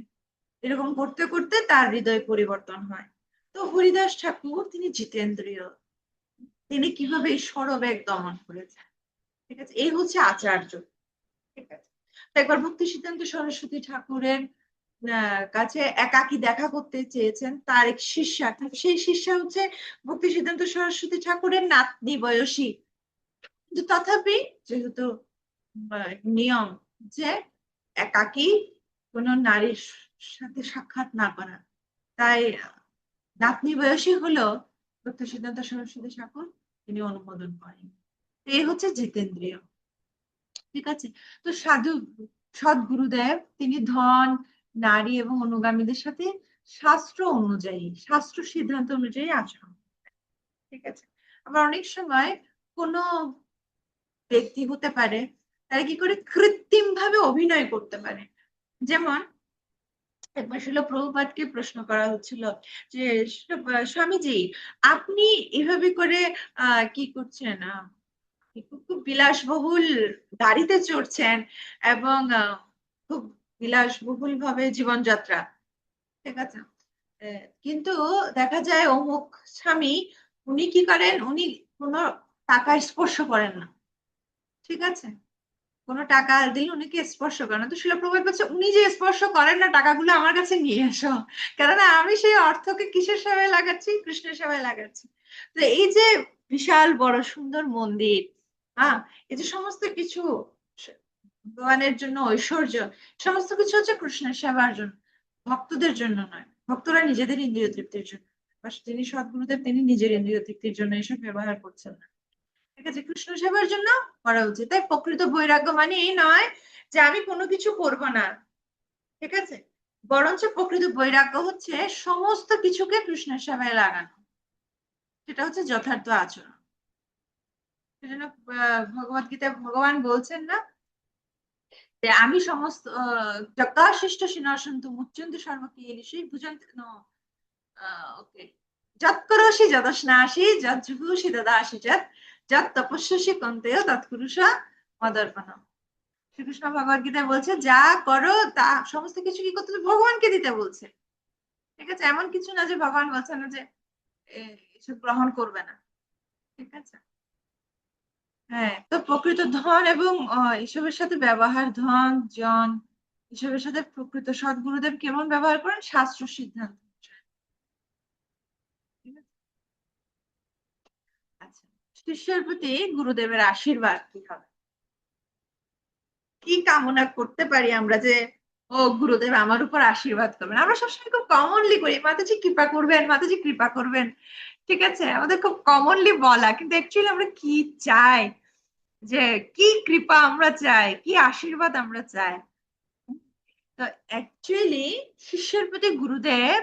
এরকম করতে করতে তার হৃদয় পরিবর্তন হয়। তো হরিদাস ঠাকুর তিনি জিতেন্দ্রীয়, তিনি কিভাবে এই ষড়বেগ দমন করেছেন। ঠিক আছে, এই হচ্ছে আচার্য। ঠিক আছে, তো একবার ভক্তি সিদ্ধান্ত সরস্বতী ঠাকুরের কাছে একাকী দেখা করতে চেয়েছেন তার এক শিষ্যা। সেই শিষ্যা হচ্ছে ভক্তি সিদ্ধান্ত সরস্বতী ঠাকুরের নাতনি বয়সী, কিন্তু তথাপি যেহেতু নিয়ম যে একাকী কোনো নারীর সাথে সাক্ষাৎ না করা, তাই নাতনি বয়সী হলো ভক্তি সিদ্ধান্ত সরস্বতী ঠাকুর তিনি অনুমোদন করেন। এই হচ্ছে জিতেন্দ্রিয়। ঠিক আছে, তো সাধু সৎ গুরুদেব তিনি ধন, নারী এবং অনুগামীদের সাথে শাস্ত্র অনুযায়ী, শাস্ত্র সিদ্ধান্ত অনুযায়ী আচরণ। ঠিক আছে, আবার অনেক সময় কোনো ব্যক্তি হতে পারে তারা কি করে কৃত্রিম ভাবে অভিনয় করতে পারে। যেমন একবার শিল প্রভুপাদকে প্রশ্ন করা হচ্ছিল যে স্বামীজি, আপনি এভাবে করে কি করছেন, খুব বিলাসবহুল গাড়িতে চড়ছেন এবং খুব বিলাসবহুল ভাবে জীবনযাত্রা। ঠিক আছে, কিন্তু দেখা যায় অমুক স্বামী, উনি কি করেন, উনি কোনো টাকা স্পর্শ করেন না। ঠিক আছে, কোনো টাকা দিলে উনিকে স্পর্শ করেন না। তো শিলপ্রভুপাদ বলছে, উনি যে স্পর্শ করেন না, টাকাগুলো আমার কাছে নিয়ে এসো, কেননা আমি সেই অর্থকে কিসের সেবায় লাগাচ্ছি, কৃষ্ণের সেবায় লাগাচ্ছি। তো এই যে বিশাল বড় সুন্দর মন্দির, এই যে সমস্ত কিছু ভগবানের জন্য ঐশ্বর্য, সমস্ত কিছু হচ্ছে কৃষ্ণের সেবার জন্য, ভক্তদের জন্য নয়। ভক্তরা নিজেদের ইন্দ্রিয় তৃপ্তির জন্য, যিনি সদ্গুরুদেব তিনি নিজের ইন্দ্রিয় তৃপ্তির জন্য এসব ব্যবহার করছেন না। ঠিক আছে, কৃষ্ণ সেবার জন্য করা উচিত। তাই প্রকৃত বৈরাগ্য মানে এই নয় যে আমি কোনো কিছু করব না। ঠিক আছে, বরঞ্চ প্রকৃত বৈরাগ্য হচ্ছে সমস্ত কিছুকে কৃষ্ণের সেবায় লাগানো, সেটা হচ্ছে যথার্থ আচরণ। সেজন্য ভগবত গীতায় ভগবান বলছেন না যে আমি সমস্ত যথাশিষ্ট সিনাসন্তু মুচ্যন্তু সর্বকিয়েষু ভুজন্ত ওকে যৎকরোষি যদস্নাসি যজ্জুহুষি দদাসি যৎ তপস্যসি কন্তেয় তৎকুরুষ মদর্পণম। শ্রীকৃষ্ণ ভগবত গীতায় বলছে যা করো তা সমস্ত কিছু কি করতে ভগবানকে দিতে বলছে। ঠিক আছে, এমন কিছু না যে ভগবান বলছে না যে এসব গ্রহণ করবে না। ঠিক আছে, হ্যাঁ, তো প্রকৃত ধন এবং এসবের সাথে ব্যবহার, ধন জন এসবের সাথে প্রকৃত সদ্গুরুদেব কেমন ব্যবহার করেন, শাস্ত্র সিদ্ধান্ত অনুসারে। ঠিক আছে, আচ্ছা, শিষ্যের প্রতি গুরুদেবের আশীর্বাদ কি হবে, কি কামনা করতে পারি আমরা যে ও গুরুদেব আমার উপর আশীর্বাদ করবেন। আমরা সবসময় খুব কমনলি করি মাতাজি কৃপা করবেন, মাতাজি কৃপা করবেন। ঠিক আছে, আমাদের খুব কমনলি বলা, কিন্তু অ্যাকচুয়ালি আমরা কি চাই, যে কি কৃপা আমরা চাই, কি আশীর্বাদ আমরা চাই। তো অ্যাকচুয়ালি শিষ্যের প্রতি গুরুদেব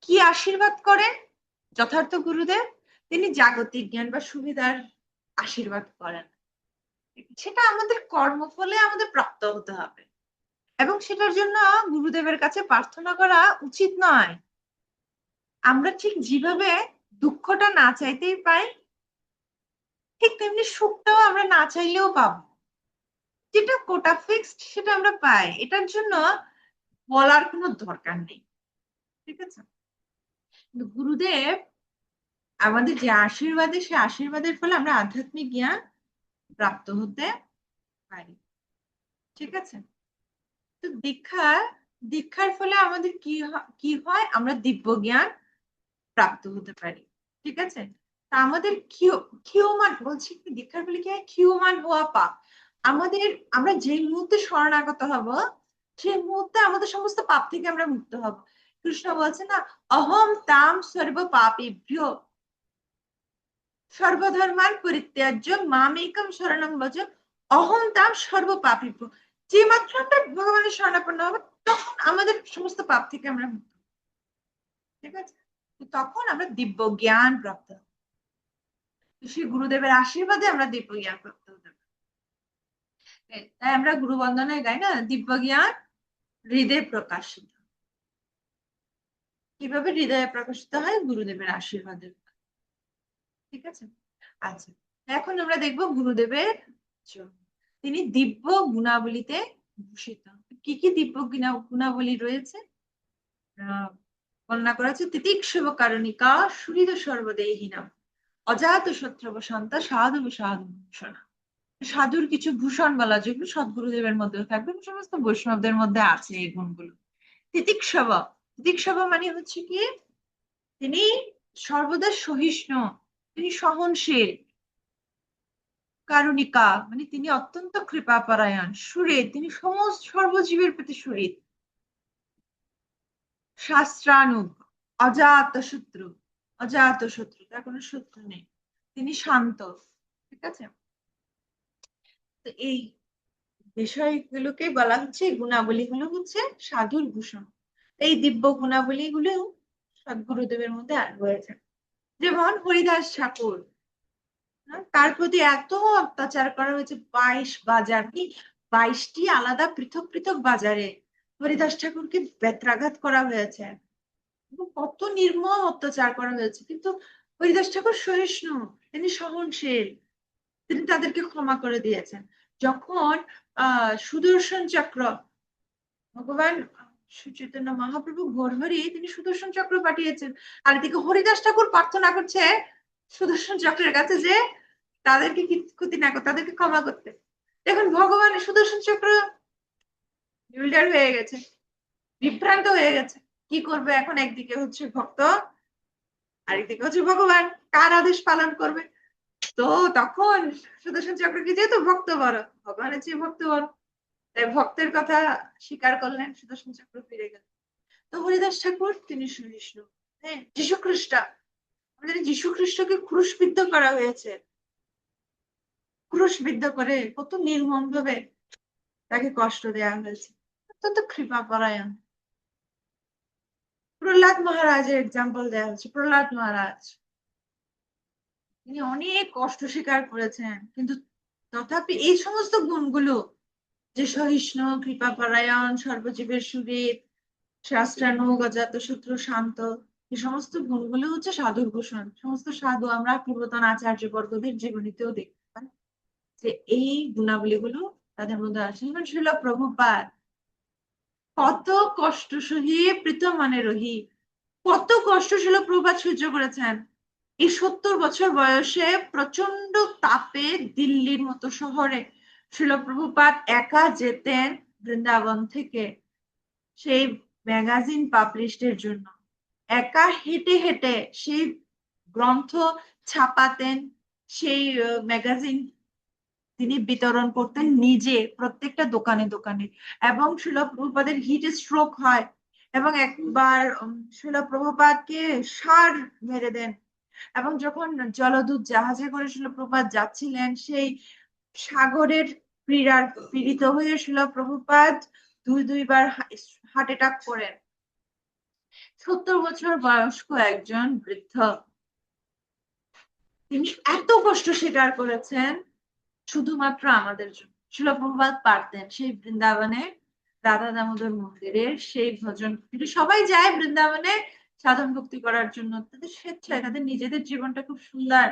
কি আশীর্বাদ করেন, যথার্থ গুরুদেব তিনি জাগতিক জ্ঞান বা সুবিধার আশীর্বাদ করেন। সেটা আমাদের কর্মফলে আমাদের প্রাপ্ত হতে হবে এবং সেটার জন্য গুরুদেবের কাছে প্রার্থনা করা উচিত নয়। আমরা ঠিক যেভাবে দুঃখটা না চাইতেই পাই, ঠিক তেমনি সুখটাও আমরা না চাইলেও পাবো। যেটা কোটা ফিক্সড সেটা আমরা পাই, এটার জন্য বলার কোনো দরকার নেই। ঠিক আছে, কিন্তু গুরুদেব আমাদের যে আশীর্বাদে, সে আশীর্বাদের ফলে আমরা আধ্যাত্মিক জ্ঞান প্রাপ্ত হতে পারি। ঠিক আছে, তো দীক্ষার ফলে আমাদের কি হয়, আমরা দিব্য জ্ঞান প্রাপ্ত হতে পারি। ঠিক আছে, তা আমাদের ক্ষীয়মান বলছি, দীক্ষার ফলে কি হয়, ক্ষীয়মান হওয়া পাপ আমাদের, আমরা যে মুহূর্তে শরণাগত হব সেই মুহূর্তে আমাদের সমস্ত পাপ থেকে আমরা মুক্ত হব। কৃষ্ণ বলছে না, অহম তাম সর্ব পাপেভ্য সর্বধর্মান পরিত্যাজ্য মামেকম শরণং ভজ অহম তাম সর্ব পাপেভ্য। যে মাত্র আমরা ভগবানের শরণাপন্ন হবো তখন আমাদের সমস্ত পাপ থেকে আমরা মুক্ত হব। ঠিক আছে, তখন আমরা দিব্য জ্ঞান প্রাপ্ত হব। সেই গুরুদেবের আশীর্বাদে আমরা দিব্য জ্ঞান প্রাপ্ত হতে পারি। তাই আমরা গুরু বন্দনায় গাই না, দিব্য জ্ঞান হৃদয়ে প্রকাশিত। কিভাবে হৃদয়ে প্রকাশিত হয়? গুরুদেবের আশীর্বাদের। ঠিক আছে, আচ্ছা, এখন আমরা দেখবো গুরুদেবের জন্য। তিনি দিব্য গুণাবলীতে ভূষিত। কি কি দিব্য গুণাবলী রয়েছে বর্ণনা করা হচ্ছে? তিতিক্ষব কারণিকা সুহৃদ সর্বদেহিনাম অজাত শত্রুব সন্তা সাধু সাধু ভূষণ। সাধুর কিছু ভূষণ বলা, যেগুলো সদ্গুরুদেবের মধ্যে থাকবে, সমস্ত বৈষ্ণবদের মধ্যে আছে এই গুণগুলো। তিতিক্ষব, তিতিক্ষব মানে হচ্ছে কি, তিনি সর্বদা সহিষ্ণু, তিনি সহনশীল। কারুণিকা মানে তিনি অত্যন্ত কৃপাপরায়ণ। সুহৃদ, তিনি সমস্ত সর্বজীবের প্রতি সুহৃদ। শাস্ত্রানুগ, অজাত শত্রু, অজাত শত্রু, তার কোনো শত্রু নেই, তিনি শান্ত। ঠিক আছে, তো এই বিষয়গুলোকে বলা হচ্ছে, গুণাবলীগুলো হচ্ছে সাধুর ভূষণ। এই দিব্য গুণাবলীগুলো সদ্গুরুদেবের মধ্যে রয়েছে। যেমন হরিদাস ঠাকুর, তার প্রতি এত অত্যাচার করা হয়েছে, 22 বাজার কি 22টি আলাদা পৃথক পৃথক বাজারে হরিদাস ঠাকুরকে বেত্রাঘাত করা হয়েছে, কত নির্মম অত্যাচার করা হয়েছে, কিন্তু হরিদাস ঠাকুর সহিষ্ণু, তিনি সহনশীল, তিনি তাদেরকে ক্ষমা করে দিয়েছেন। যখন সুদর্শন চক্র, ভগবান শ্রী চৈতন্য মহাপ্রভু ঘোরহরি তিনি সুদর্শন চক্র পাঠিয়েছেন, আর এদিকে হরিদাস ঠাকুর প্রার্থনা করছে সুদর্শন চক্রের কাছে যে তাদেরকে ক্ষতি না করতে, তাদেরকে ক্ষমা করতে। দেখুন ভগবান সুদর্শন চক্র বিল্ডার হয়ে গেছে, বিভ্রান্ত হয়ে গেছে, কি করবে এখন? একদিকে হচ্ছে ভক্ত, আরেকদিকে হচ্ছে ভগবান, কার আদেশ পালন করবে? তো তখন সুদর্শন চক্রকে, যেহেতু ভক্ত বড়, ভগবানের চেয়ে ভক্ত বড়, তাই ভক্তের কথা স্বীকার করলেন, সুদর্শন চক্র ফিরে গেল। তো হরিদাস ঠাকুর তিনি সহিষ্ণু। হ্যাঁ, যীশু খ্রিস্ট, আমাদের যীশু খ্রিস্টকে ক্রুশবিদ্ধ করা হয়েছে, ক্রুশবিদ্ধ করে কত নির্মম ভাবে তাকে কষ্ট দেওয়া হয়েছে, অত্যন্ত কৃপা পরায়ণ। প্রহ্লাদ মহারাজের এক্সাম্পল দেওয়া হচ্ছে। প্রহ্লাদ মহারাজ, তিনি অনেক কষ্ট স্বীকার করেছেন, কিন্তু তথাপি এই সমস্ত গুণগুলো, যে সহিষ্ণু, কৃপাপরায়ণ, সর্বজীবের সুহৃদ, শাস্ত্রানুগ, অজাতশত্রু, শান্ত, এই সমস্ত গুণগুলো হচ্ছে সাধুর ভূষণ। সমস্ত সাধু আমরা পূর্বতন আচার্য বর্গদের জীবনীতেও দেখতে পাই যে এই গুণাবলীগুলো তাদের মধ্যে আছে। যেমন ছিল প্রভুপাদ, কত কষ্ট সহিয়ে প্রীতমনে রহি, কত কষ্ট ছিল প্রভুপাদ সহ্য করেছেন। এই 70 বছর বয়সে প্রচন্ড তাপে দিল্লির মতো শহরে শিল প্রভুপাদ একা যেতেন বৃন্দাবন থেকে সেই ম্যাগাজিন পাবলিশের জন্য, একা হেঁটে হেঁটে সেই গ্রন্থ ছাপাতেন, সেই ম্যাগাজিন তিনি বিতরণ করতেন নিজে প্রত্যেকটা দোকানে দোকানে। এবং শিল প্রভুপাদের হিট স্ট্রোক হয়, এবং একবার শিল প্রভুপাদকে ষাঁড় মেরে দেন। এবং যখন জলদূত জাহাজে করে শিল প্রভুপাদ যাচ্ছিলেন, সেই সাগরের পীড়িত হয়ে শিল প্রভুপাদ দুইবার হার্ট অ্যাটাক করেন। 70 বছর বয়স্ক একজন বৃদ্ধ, তিনি এত কষ্ট স্বীকার করেছেন শুধুমাত্র আমাদের জন্য। শিল প্রভুপাদ পারতেন সেই বৃন্দাবনে রাধা দামোদর মন্দিরের সেই ভজন, কিন্তু সবাই যায় বৃন্দাবনে সাধন ভক্তি করার জন্য, তাদের স্বেচ্ছায়, তাদের নিজেদের জীবনটা খুব সুন্দর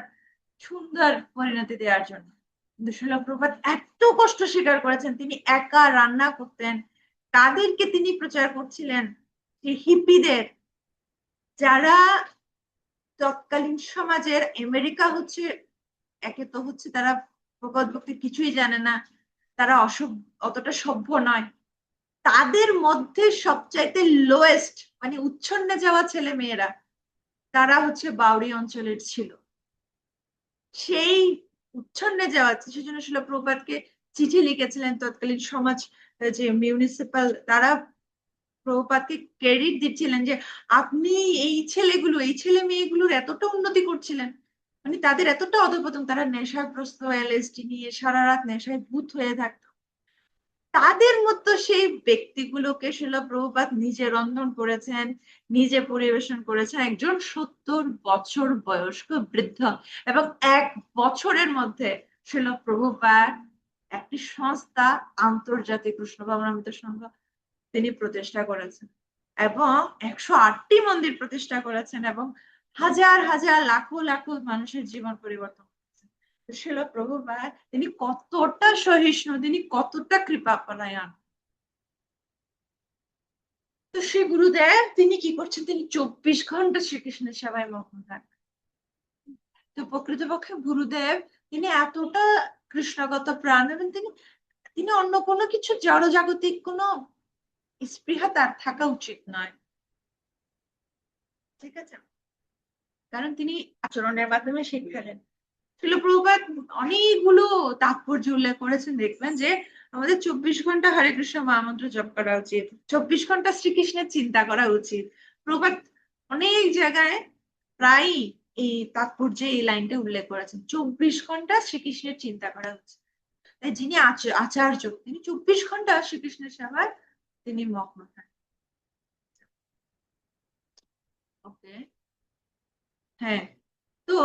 সুন্দর পরিণতি দেওয়ার জন্য। কিন্তু শিল প্রভুপাদ এত কষ্ট স্বীকার করেছেন, তিনি একা রান্না করতেন, তাদেরকে তিনি প্রচার করছিলেন, সেই হিপিদের, যারা তৎকালীন সমাজের, আমেরিকা হচ্ছে, একে তো হচ্ছে তারা ভগবত ভক্তি কিছুই জানে না, তারা অতটা সভ্য নয়, তাদের মধ্যে সবচাইতে লোয়েস্ট মানে উচ্ছন্নে যাওয়া ছেলে মেয়েরা, তারা হচ্ছে বাউরি অঞ্চলের ছিল। সেই উচ্ছন্নে যাওয়া, সেজন্য শিল প্রভুপাদকে চিঠি লিখেছিলেন তৎকালীন সমাজ যে মিউনিসিপাল, তারা প্রভুপাদকে ক্রেডিট দিচ্ছিলেন যে আপনি এই ছেলে মেয়েগুলোর এতটা উন্নতি করছিলেন, মানে তাদের এতটা অধঃপতন, তারা নেশাগ্রস্ত এলএসডি নিয়ে সারা রাত নেশায় ভূত হয়ে থাকতো, তাদের মতো সেই ব্যক্তিগুলোকে শিল প্রভুপাদ নিজে রন্ধন করেছেন, নিজে পরিবেশন করেছেন, একজন 70 বছর বয়স্ক বৃদ্ধ, এবং 1 বছরের মধ্যে শিল প্রভুপাদ একটি সংস্থা, আন্তর্জাতিক কৃষ্ণ ভাবনামৃত সংঘ তিনি প্রতিষ্ঠা করেছেন, এবং 108টি মন্দির প্রতিষ্ঠা করেছেন, এবং হাজার হাজার লাখো লাখো মানুষের জীবন পরিবর্তন করেছেন। শিল প্রভুপাদ তিনি কতটা সহিষ্ণু, তিনি কতটা কৃপাপরায়ণ। তো শ্রী গুরুদেব তিনি কি করছেন, তিনি 24 ঘন্টা শ্রীকৃষ্ণের সেবায় মগ্ন থাকেন। তো প্রকৃতপক্ষে গুরুদেব তিনি এতটা কৃষ্ণগত প্রাণ, এবং তিনি তিনি অন্য কোনো কিছু জড়জাগতিক কোনো স্পৃহা তার থাকা উচিত নয়, ঠিক আছে, কারণ তিনি আচরণের মাধ্যমে শিক্ষা দেন। শিল প্রভুপাদ অনেকগুলো তাৎপর্য উল্লেখ করেছেন, দেখবেন যে আমাদের 24 ঘন্টা হরে কৃষ্ণ মহামন্ত্র জপ করা উচিত, 24 ঘন্টা শ্রীকৃষ্ণের চিন্তা করা উচিত। প্রভুপাদ অনেক জায়গায় প্রায় এই তাৎপর্যে এই লাইনটা উল্লেখ করেছেন, 24 ঘন্টা শ্রীকৃষ্ণের চিন্তা করা উচিত। তাই যিনি আচার্য তিনি 24 ঘন্টা শ্রীকৃষ্ণের সেবায় তিনি মগ্ন থাকেন। ওকে, হ্যাঁ। তো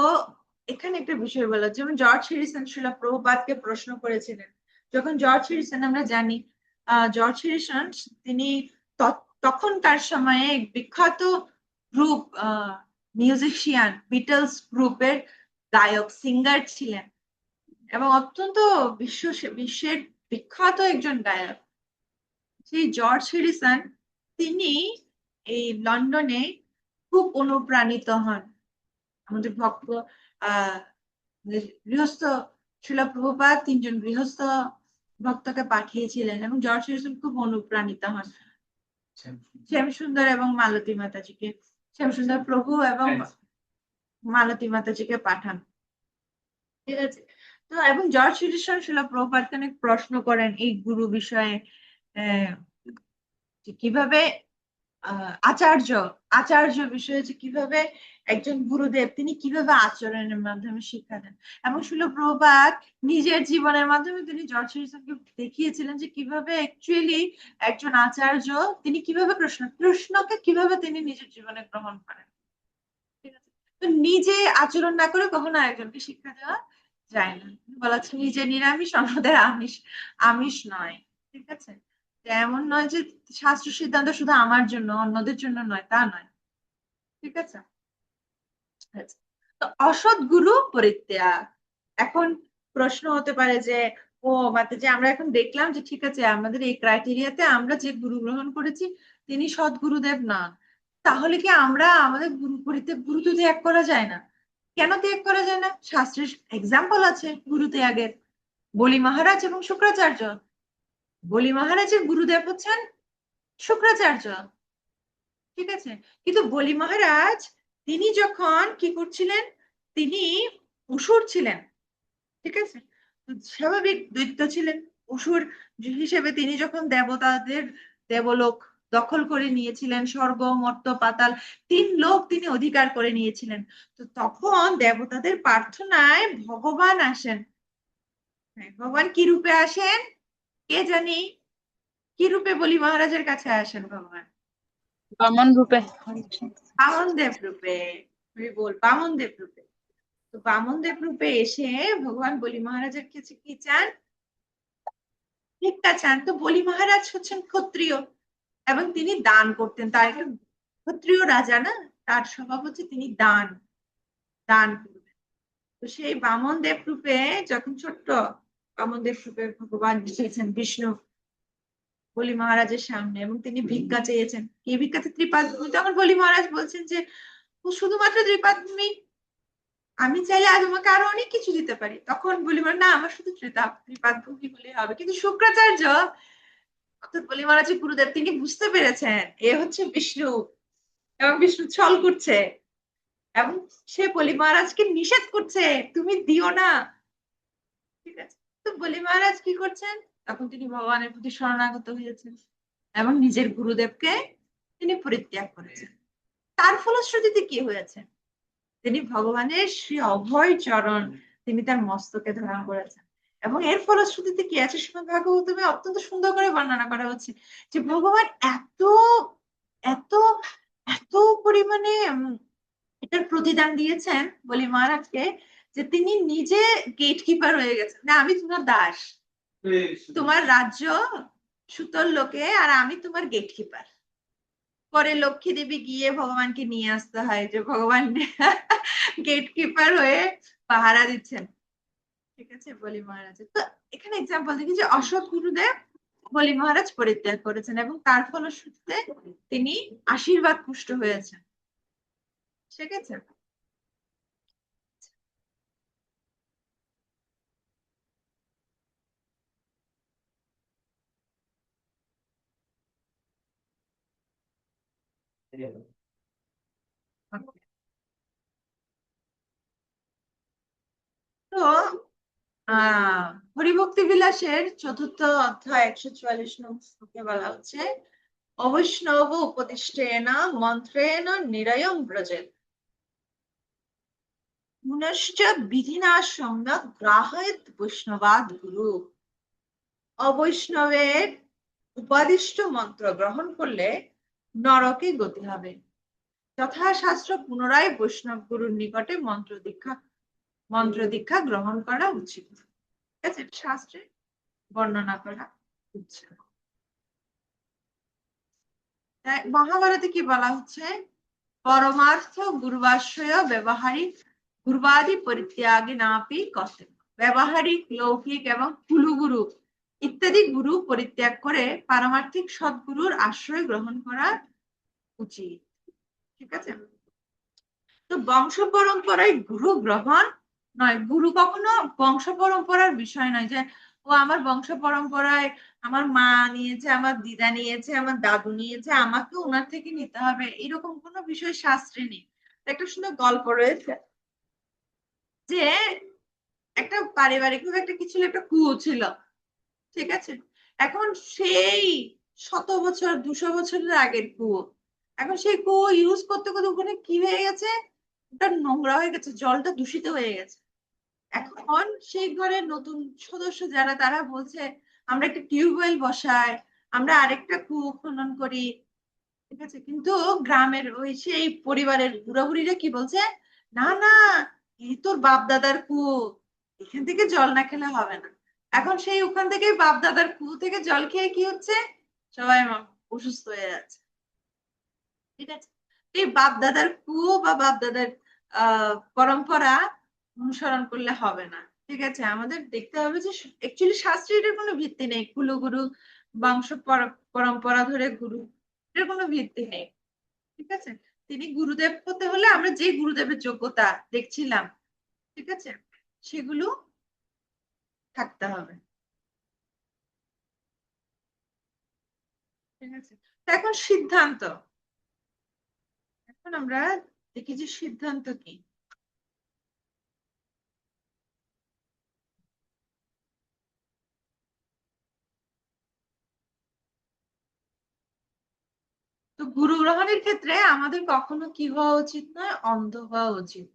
এখানে একটা বিষয় বলা, যেমন জর্জ হ্যারিসন শিল প্রভুপাদকে প্রশ্ন করেছিলেন, যখন জর্জ হ্যারিসন আমরা জানি জর্জ হ্যারিসন তিনি তখনকার সময়ে এক বিখ্যাত গ্রুপ মিউজিশিয়ান বিটলস গ্রুপের গায়ক সিঙ্গার ছিলেন, এবং অত্যন্ত বিশ্বের বিখ্যাত একজন গায়ক। সেই জর্জ হ্যারিসন তিনি এই লন্ডনে খুব অনুপ্রাণিত হন, আমাদের ভক্ত গৃহস্থ শিল প্রভুপাদ 3জন গৃহস্থ ভক্তকে পাঠিয়েছিলেন, এবং জর্জ হ্যারিসন খুব অনুপ্রাণিত হন শ্যামসুন্দর এবং মালতী মাতাজিকে, শ্যামসুন্দর প্রভু এবং মালতী মাতাজিকে পাঠান, ঠিক আছে। তো এবং জর্জ হ্যারিসন শিল প্রভুপাদকে অনেক প্রশ্ন করেন এই গুরু বিষয়ে, যে কিভাবে আচার্য আচার্য বিষয়ে, যে কিভাবে একজন গুরুদেব তিনি কিভাবে আচরণের মাধ্যমে শিক্ষা দেন, এবং শিল প্রভুপাদ নিজের জীবনের মাধ্যমে তিনি জর্জ হ্যারিসনকে দেখিয়েছিলেন যে কিভাবে অ্যাকচুয়ালি একজন আচার্য তিনি কিভাবে কৃষ্ণকে কিভাবে তিনি নিজের জীবনে গ্রহণ করেন, ঠিক আছে। তো নিজে আচরণ না করে কখনো আরেকজনকে শিক্ষা দেওয়া যায় না, বলা হচ্ছে নিজে নিরামিষ অন্যদের আমিষ আমিষ নয়, ঠিক আছে। এমন নয় যে শাস্ত্র সিদ্ধান্ত শুধু আমার জন্য অন্যদের জন্য নয়, তা নয়, ঠিক আছে। তো অসৎ গুরু পরিত্যাগ। এখন প্রশ্ন হতে পারে যে ও যে আমরা এখন দেখলাম যে ঠিক আছে আমাদের এই ক্রাইটেরিয়াতে আমরা যে গুরু গ্রহণ করেছি তিনি সৎ গুরুদেব না, তাহলে কি আমরা আমাদের গুরু তো ত্যাগ করা যায় না? কেন ত্যাগ করা যায় না? শাস্ত্রের এক্সাম্পল আছে গুরু ত্যাগের, বলি মহারাজ এবং শুক্রাচার্য। বলি মহারাজের গুরুদেব হচ্ছেন শুক্রাচার্য, ঠিক আছে। কিন্তু বলি মহারাজ তিনি যখন কি করছিলেন, তিনি অসুর ছিলেন, ঠিক আছে, স্বাভাবিক দৈত্য ছিলেন, অসুর হিসেবে তিনি যখন দেবতাদের দেবলোক দখল করে নিয়েছিলেন, স্বর্গ মর্ত পাতাল 3 লোক তিনি অধিকার করে নিয়েছিলেন, তো তখন দেবতাদের প্রার্থনায় ভগবান আসেন। ভগবান কি রূপে আসেন কে জানি, কি রূপে বলি মহারাজের কাছে আসেন ভগবান? বামন রূপে। বামন দেব রূপে, বল বামন দেব রূপে। তো বামন দেব রূপে এসে ভগবান বলি মহারাজের কাছে কি চান? ভিক্ষা চান। তো বলি মহারাজ হচ্ছেন ক্ষত্রিয়, এবং তিনি দান করতেন, তার ক্ষত্রিয় রাজা না, তার স্বভাব হচ্ছে তিনি দান দান করবেন। তো সেই বামন দেব রূপে যখন ছোট্ট বামন দেব রূপে ভগবান এসেছেন বিষ্ণু বলি মহারাজের সামনে, এবং তিনি ভিক্ষা চেয়েছেন, কে ভিক্ষাতে ত্রিপাদ ভূমি। তখন বলি মহারাজ বলছেন যে ও শুধুমাত্র ত্রিপাদ ভূমি, আমি চাইলে আজ তোমাকে আরো অনেক কিছু দিতে পারি। তখন বলি না আমার শুধু ত্রিপাদ ভূমি বলে হবে। কিন্তু শুক্রাচার্য অর্থাৎ বলি মহারাজ গুরুদেব তিনি বুঝতে পেরেছেন এ হচ্ছে বিষ্ণু, এবং বিষ্ণু ছল করছে, এবং সে বলি মহারাজকে নিষেধ করছে তুমি দিও না, ঠিক আছে। তো বলি মহারাজ কি করছেন? তখন তিনি ভগবানের প্রতি শরণাগত হয়েছেন এবং নিজের গুরুদেবকে তিনি পরিত্যাগ করেছেন। তার ফলশ্রুতিতে কি হয়েছে? তিনি ভগবানের শ্রী অভয় চরণ তিনি তার মস্তকে ধারণ করেছেন। এবং এর ফলশ্রুতিতে কি আছে শ্রীমদ ভাগবতমে অত্যন্ত সুন্দর করে বর্ণনা করা হচ্ছে যে ভগবান এত এত এত পরিমাণে এটার প্রতিদান দিয়েছেন বলি মহারাজকে যে তিনি নিজে গেট কিপার হয়ে গেছেন। না, আমি তোমার দাস, তোমার রাজ্য সুতোর লোকে, আর আমি তোমার গেট কিপার। পরে লক্ষ্মী দেবী গিয়ে ভগবানকে নিয়ে আসতে হয় যে ভগবান গেট কিপার হয়ে পাহারা দিচ্ছেন। ঠিক আছে, বলি মহারাজ। তো এখানে এক্সাম্পল দেখি যে অশোক গুরুদেব বলি মহারাজ পরিত্যাগ করেছেন এবং তার ফলশ্রুতিতে তিনি আশীর্বাদ পুষ্ট হয়েছেন। ঠিক আছে। তো হরিভক্তি বিলাসের 4th অধ্যায় 144 নং শ্লোকে বলা হচ্ছে অবৈষ্ণব উপদিষ্টেন মন্ত্রেণ নিরয়ং ব্রজেত পুনশ্চ বিধিনা সম্যক গ্রাহয়েত বৈষ্ণবাদ গুরু। অবৈষ্ণবের উপাদিষ্ট মন্ত্র গ্রহণ করলে নরকে গতি হবে। যথাশাস্ত্র পুনরায় বৈষ্ণব গুরুর নিকটে মন্ত্র দীক্ষা গ্রহণ করা উচিত। ঠিক আছে, শাস্ত্রে বর্ণনা করা উচিত। মহাভারতে কি বলা হচ্ছে? পরমার্থ গুরুবাশ্রয় ব্যবহারিক গুরুবাদী পরিত্যাগে নাপি কর্তব্য। ব্যবহারিক, লৌকিক এবং কুলুগুরু ইত্যাদি গুরু পরিত্যাগ করে পারমার্থিক সদ্গুরুর আশ্রয় গ্রহণ করা উচিত। ঠিক আছে। তো বংশ পরম্পরায় গুরু গ্রহণ নয়, গুরু কখনো বংশ পরম্পরার বিষয় নয় যে ও আমার বংশ পরম্পরায় আমার মা নিয়েছে, আমার দিদা নিয়েছে, আমার দাদু নিয়েছে, আমাকে ওনার থেকে নিতে হবে, এরকম কোনো বিষয় শাস্ত্রে নেই। একটা সুন্দর গল্প রয়েছে যে একটা পারিবারিক ভাবে একটা কিছু একটা কুয়ো ছিল। ঠিক আছে। এখন সেই 100 বছর 200 বছরের আগের কুয়ো, এখন সেই কুয়ো ইউজ করতে করতে ওখানে কি হয়ে গেছে, ওটা নোংরা হয়ে গেছে, জলটা দূষিত হয়ে গেছে। এখন সেই ঘরের নতুন সদস্য যারা তারা বলছে আমরা একটা টিউবওয়েল বসাই, আমরা আরেকটা কুয়ো খনন করি। ঠিক আছে। কিন্তু গ্রামের ওই সেই পরিবারের বুড়াবুড়িরা কি বলছে, না না, এই তোর বাপ দাদার কুয়ো, এখান থেকে জল না খেলে হবে না। এখন সেই ওখান থেকে বাপ দাদার কুয়ো থেকে জল খেয়ে কি হচ্ছে, সবাই অসুস্থ হয়ে যাচ্ছে। ঠিক আছে। এই বাপ দাদার কুয়ো বা বাপ দাদার পরম্পরা অনুসরণ করলে হবে না। ঠিক আছে, আমাদের দেখতে হবে যে অ্যাকচুয়ালি শাস্ত্রে এটার কোনো ভিত্তি নেই। কুলগুরু বংশ পরম্পরা ধরে গুরু, এটার কোনো ভিত্তি নেই। ঠিক আছে। তিনি গুরুদেব হতে হলে আমরা যে গুরুদেবের যোগ্যতা দেখছিলাম, ঠিক আছে, সেগুলো থাকতে হবে। ঠিক আছে। তো এখন সিদ্ধান্ত, এখন আমরা দেখি যে সিদ্ধান্ত কি। তো গুরু গ্রহণের ক্ষেত্রে আমাদের কখনো কি হওয়া উচিত নয়, অন্ধ হওয়া উচিত।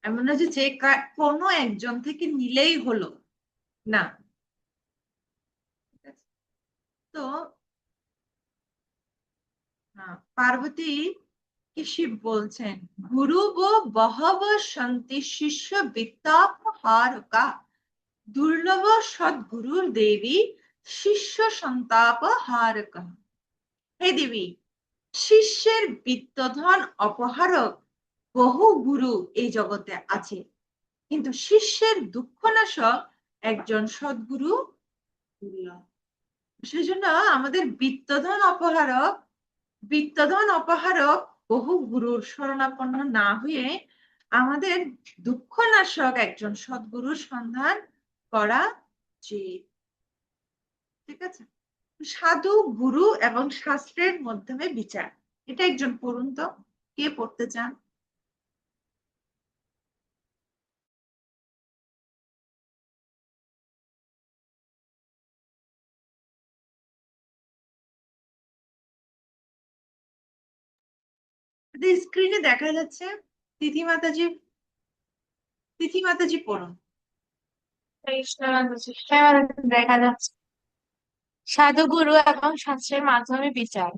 এমন না যে যে কোনো একজন থেকে নিলেই হলো, না। ঠিক আছে? তো পার্বতী কি শিব বলছেন, গুরু বহব সন্তি শিষ্য বিত্তাপহারকা দুর্লভ সদ্গুরুর দেবী শিষ্য সন্তাপ হারকা। হে দেবী, শিষ্যের বিত্তধন অপহারক বহু গুরু এই জগতে আছে, কিন্তু শিষ্যের দুঃখনাশক একজন সদ্গুরু দুর্লভ। সেজন্য আমাদের বিত্তধন অপহারক বহু গুরুর শরণাপন্ন না হয়ে আমাদের দুঃখনাশক একজন সদ্গুরুর সন্ধান করা উচিত। ঠিক আছে। সাধু, গুরু এবং শাস্ত্রের মাধ্যমে বিচার, এটা একজন পড়ুন তো, কে পড়তে চান? স্ক্রিনে দেখা যাচ্ছে তিথি মাতাজি, তিথি মাতাজি পড়ুন। দেখা যাচ্ছে সাধুগুরু এবং শাস্ত্রের মাধ্যমে বিচার।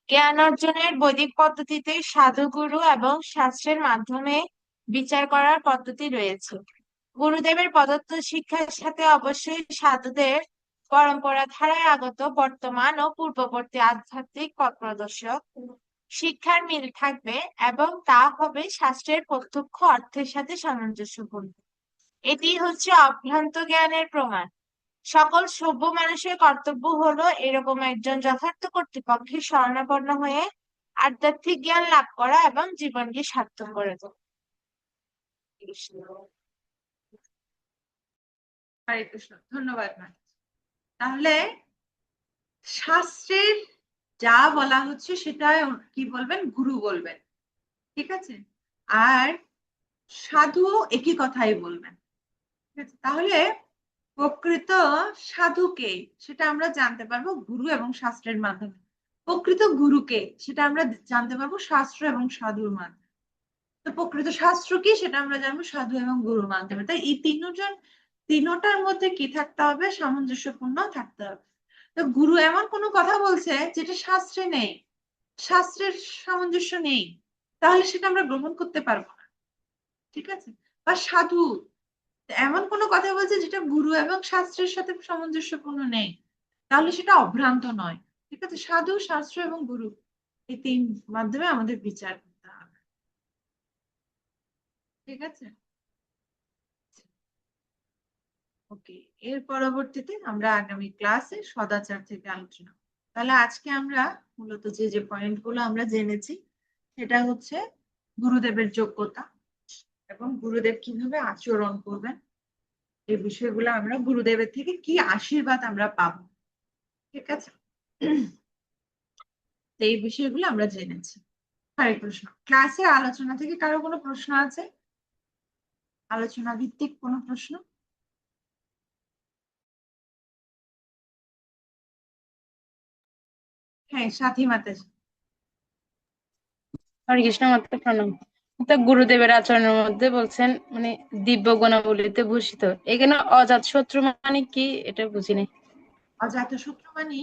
জ্ঞান অর্জনের বৈদিক পদ্ধতিতে সাধুগুরু এবং শাস্ত্রের মাধ্যমে বিচার করার পদ্ধতি রয়েছে। গুরুদেবের প্রদত্ত শিক্ষার সাথে অবশ্যই সাধুদের পরম্পরা ধারায় আগত বর্তমান ও পূর্ববর্তী আধ্যাত্মিক পথ প্রদর্শক শিক্ষার মিল থাকবে এবং তা হবে শাস্ত্রের প্রত্যক্ষ অর্থের সাথে সামঞ্জস্যপূর্ণ। এটি হচ্ছে অভ্রান্ত জ্ঞানের প্রমাণ। সকল সভ্য মানুষের কর্তব্য হলো এরকম একজন যথার্থ কর্তৃপক্ষের শরণাপন্ন হয়ে আধ্যাত্মিক জ্ঞান লাভ করা এবং জীবনকে সার্থক করে তোলা। হরে কৃষ্ণ, ধন্যবাদ ম্যাম। তাহলে শাস্ত্রের যা বলা হচ্ছে সেটা কি বলবেন? গুরু বলবেন, ঠিক আছে? আর সাধু একই কথাই বলবেন, ঠিক আছে? তাহলে প্রকৃত সাধুকে সেটা আমরা জানতে পারবো গুরু এবং শাস্ত্রের মাধ্যমে। প্রকৃত গুরুকে সেটা আমরা জানতে পারবো শাস্ত্র এবং সাধুর মাধ্যমে। তো প্রকৃত শাস্ত্র কি সেটা আমরা জানবো সাধু এবং গুরুর মাধ্যমে। তাই এই তিনটার মধ্যে কি থাকতে হবে? সামঞ্জস্যপূর্ণ থাকতে হবে। তো গুরু এমন কোনো কথা বলছে যেটা শাস্ত্রে নেই, শাস্ত্রের সামঞ্জস্য নেই, তাহলে সেটা আমরা গ্রহণ করতে পারবো না, ঠিক আছে? বা সাধু এমন কোনো কথা বলছে যেটা গুরু এবং শাস্ত্রের সাথে সামঞ্জস্যপূর্ণ নেই, তাহলে সেটা অভ্রান্ত নয়, ঠিক আছে? সাধু, শাস্ত্র এবং গুরু, এই তিন মাধ্যমে আমাদের বিচার করতে হবে, ঠিক আছে? ওকে, এর পরবর্তীতে আমরা আগামী ক্লাসে সদাচার থেকে আলোচনা করব। তাহলে আজকে আমরা মূলত যে যে পয়েন্ট গুলো আমরা জেনেছি সেটা হচ্ছে গুরুদেবের যোগ্যতা এবং গুরুদেব কিভাবে আচরণ করবেন, এই বিষয়গুলো আমরা গুরুদেবের থেকে কি আশীর্বাদ আমরা পাবো, ঠিক আছে? তো এই বিষয়গুলো আমরা জেনেছি। হরে কৃষ্ণ। ক্লাসের আলোচনা থেকে কারো কোনো প্রশ্ন আছে? আলোচনা ভিত্তিক কোনো প্রশ্ন? হ্যাঁ, সাথী মাতাজি। হরে কৃষ্ণ মাতা প্রণাম। তো গুরুদেবের আচরণের মধ্যে বলছেন মানে দিব্য গুণাবলীতে ভূষিত, এখানে অজাত শত্রু মানে কি এটা বুঝিনি। অজাত শত্রু মানে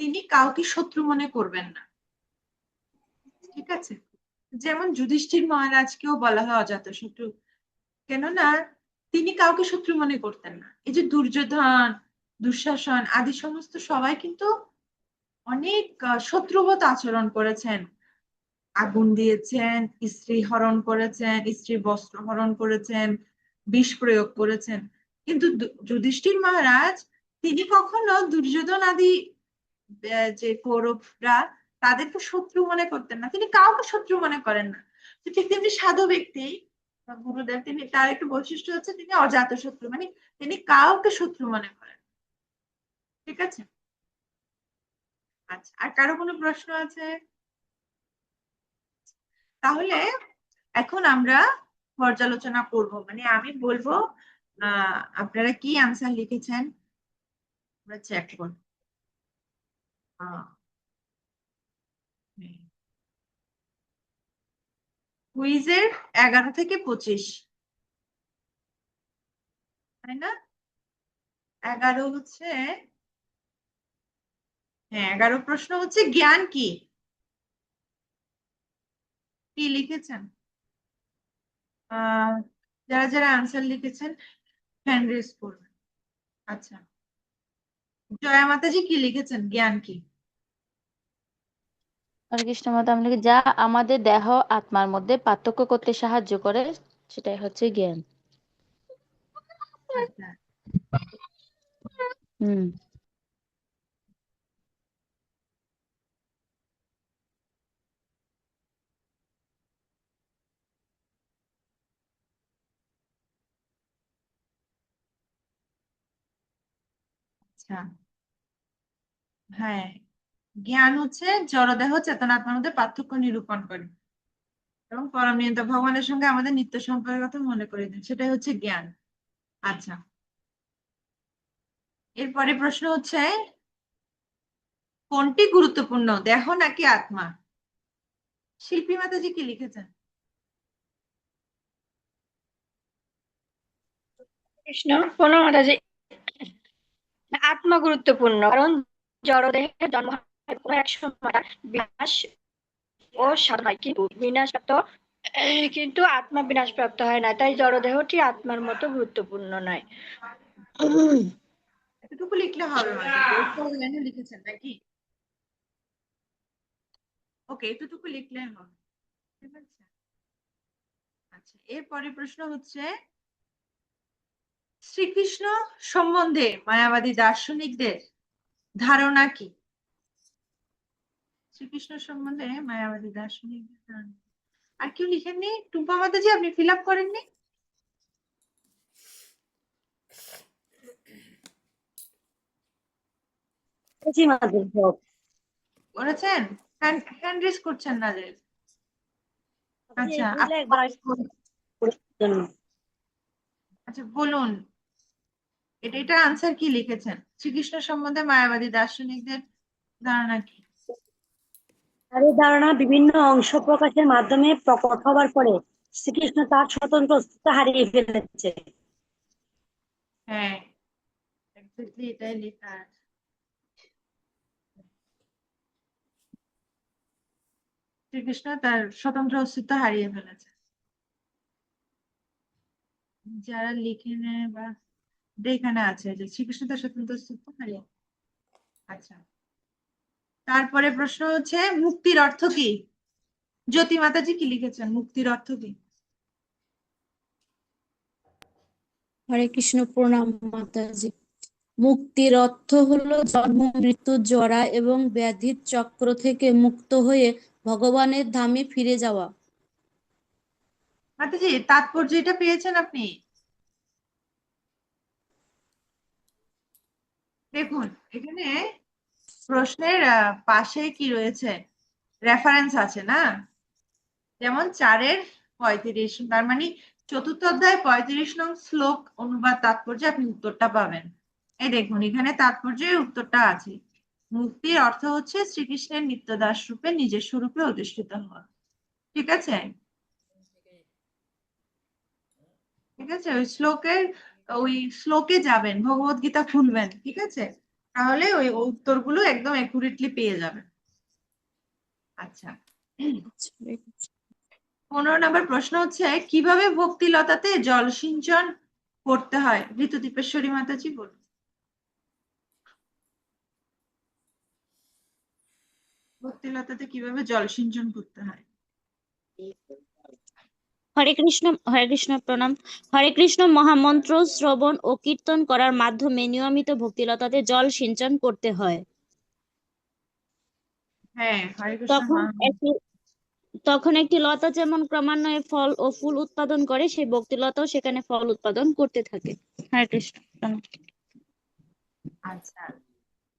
তিনি কাউকে শত্রু মনে করবেন না, ঠিক আছে? যেমন যুধিষ্ঠির মহারাজকেও বলা হয় অজাত শত্রু, কেননা তিনি কাউকে শত্রু মনে করতেন না। এই যে দুর্যোধন, দুঃশাসন আদি সমস্ত সবাই কিন্তু অনেক শত্রুবৎ আচরণ করেছেন, আগুন দিয়েছেন, স্ত্রী হরণ করেছেন, স্ত্রীর বস্ত্র হরণ করেছেন, বিষ প্রয়োগ করেছেন। কিন্তু যুধিষ্ঠির মহারাজ তিনি কখনো দুর্যোধন আদি যে কৌরবরা তাদেরকে শত্রু মনে করতেন না, তিনি কাউকে শত্রু মনে করেন না। তো ঠিক তেমনি সাধু ব্যক্তি বা গুরুদেব, তিনি তার একটা বৈশিষ্ট্য হচ্ছে তিনি অজাত শত্রু, মানে তিনি কাউকে শত্রু মনে করেন, ঠিক আছে? আচ্ছা, আর কারো কোনো প্রশ্ন আছে? তাহলে এখন আমরা পর্যালোচনা করব, মানে আমি বলবো আপনারা কি আনসার লিখেছেন আমরা চেক করব। কুইজের 11 থেকে 25, তাই না? 11 হচ্ছে, হ্যাঁ 11 প্রশ্ন হচ্ছে জ্ঞান কি, কি লিখেছেন? আহ যারা যারা আনসার লিখেছেন হ্যান্ড রেজ করবেন। আচ্ছা, জয়া মাতাজি কি লিখেছেন? জ্ঞান কি? হরে কৃষ্ণ মাতা, আমরা লিখি, যা আমাদের দেহ আত্মার মধ্যে পার্থক্য করতে সাহায্য করে সেটাই হচ্ছে জ্ঞান। আচ্ছা, হুম। আচ্ছা, হ্যাঁ, জ্ঞান হচ্ছে জড়দেহ চেতনাত্মার মধ্যে পার্থক্য নিরূপণ করে এবং পরম নিয়ন্তা ভগবানের সঙ্গে আমাদের নিত্য সম্পর্কের কথা মনে করে দেন, সেটাই হচ্ছে জ্ঞান। আচ্ছা, এরপরে প্রশ্ন হচ্ছে কোনটি গুরুত্বপূর্ণ, দেহ নাকি আত্মা? শিল্পী মাতাজি কি লিখেছেন? কৃষ্ণ প্রণাম মাতাজি। আত্মা গুরুত্বপূর্ণ, কারণ জড়দেহের জন্ম হয় কোনো এক সময়, বিনাশ ও সাধনায়, কিন্তু কিন্তু আত্মা বিনাশপ্রাপ্ত হয় না, তাই জড়দেহটি আত্মার মতো গুরুত্বপূর্ণ নয়। এতটুকু লিখলে হবে মাতাজি, এরপর লাইনে লিখেছেন নাকি? ওকে, এতটুকু লিখলে হবে, ঠিক আছে। আচ্ছা, এরপরে প্রশ্ন হচ্ছে শ্রীকৃষ্ণ সম্বন্ধে মায়াবাদী দার্শনিকদের ধারণা কি? শ্রীকৃষ্ণ সম্বন্ধে মায়াবাদী দার্শনিকদের ধারণা। আর কেউ লিখেননি? টুম্পা মাতাজি আপনি ফিল আপ করেননি? জি মাতাজি, হোক। করেছেন? হ্যান্ড রেজ করছেন না যে? আচ্ছা, বুঝলে একবার জন্য। আচ্ছা বলুন, এটার আনসার কি লিখেছেন? শ্রীকৃষ্ণ সম্বন্ধে মায়াবাদী দার্শনিকদের ধারণা কি? আর এই ধারণা বিভিন্ন অংশ প্রকাশের মাধ্যমে প্রকট হবার পরে শ্রীকৃষ্ণ তার স্বতন্ত্র অস্তিত্ব হারিয়ে ফেলেছে। হ্যাঁ, এক্স্যাক্টলি এটাই লেখা আছে। শ্রীকৃষ্ণ তার স্বতন্ত্র অস্তিত্ব হারিয়ে ফেলেছে। যারা লিখে নেয় বা এখানে আছে যে শ্রীকৃষ্ণ তার স্বতন্ত্র অস্তিত্ব হারিয়ে। আচ্ছা, তারপরে প্রশ্ন হচ্ছে মুক্তির অর্থ কি? জ্যোতি মাতাজি কি লিখেছেন? মুক্তির অর্থ কি? হরে কৃষ্ণ, প্রণাম মাতাজি। মুক্তির অর্থ হলো জন্ম, মৃত্যু, জরা এবং ব্যাধির চক্র থেকে মুক্ত হয়ে ভগবানের ধামে ফিরে যাওয়া। মাতাজি তাৎপর্য এটা পেয়েছেন আপনি? দেখুন এখানে প্রশ্নের পাশে কি রয়েছে, রেফারেন্স আছে না? যেমন 4-35, তার মানে চতুর্থ অধ্যায় 35 নং শ্লোক অনুবাদ তাৎপর্যে আপনি উত্তরটা পাবেন। এই দেখুন এখানে তাৎপর্যের উত্তরটা আছে। মুক্তির অর্থ হচ্ছে শ্রীকৃষ্ণের নিত্যদাস রূপে নিজের স্বরূপে অধিষ্ঠিত হওয়া। ঠিক আছে, ঠিক আছে। ওই শ্লোকে যাবেন, ভগবত গীতা খুলবেন, ঠিক আছে, তাহলে ওই উত্তরগুলো একদম একুরেটলি পেয়ে যাবেন। আচ্ছা, 15 নম্বর প্রশ্ন হচ্ছে কিভাবে ভক্তিলতাতে জল সিঞ্চন করতে হয়? ঋতুদীপেশ্বরী মাতাজি বলুন। ভক্তিলতাতে কিভাবে জল সিঞ্চন করতে হয়? হরে কৃষ্ণ, প্রণাম। হরে কৃষ্ণ মহামন্ত্র শ্রবণ ও কীর্তন করার মাধ্যমে নিয়মিত ভক্তিলতাতে জল সিঞ্চন করতে হয়। হ্যাঁ, হরে কৃষ্ণ তখন একটি তখন একটি লতা যেমন ক্রমান্বয়ে ফল ও ফুল উৎপাদন করে, সেই ভক্তিলতাও সেখানে ফল উৎপাদন করতে থাকে। হরে কৃষ্ণ, প্রণাম। আচ্ছা,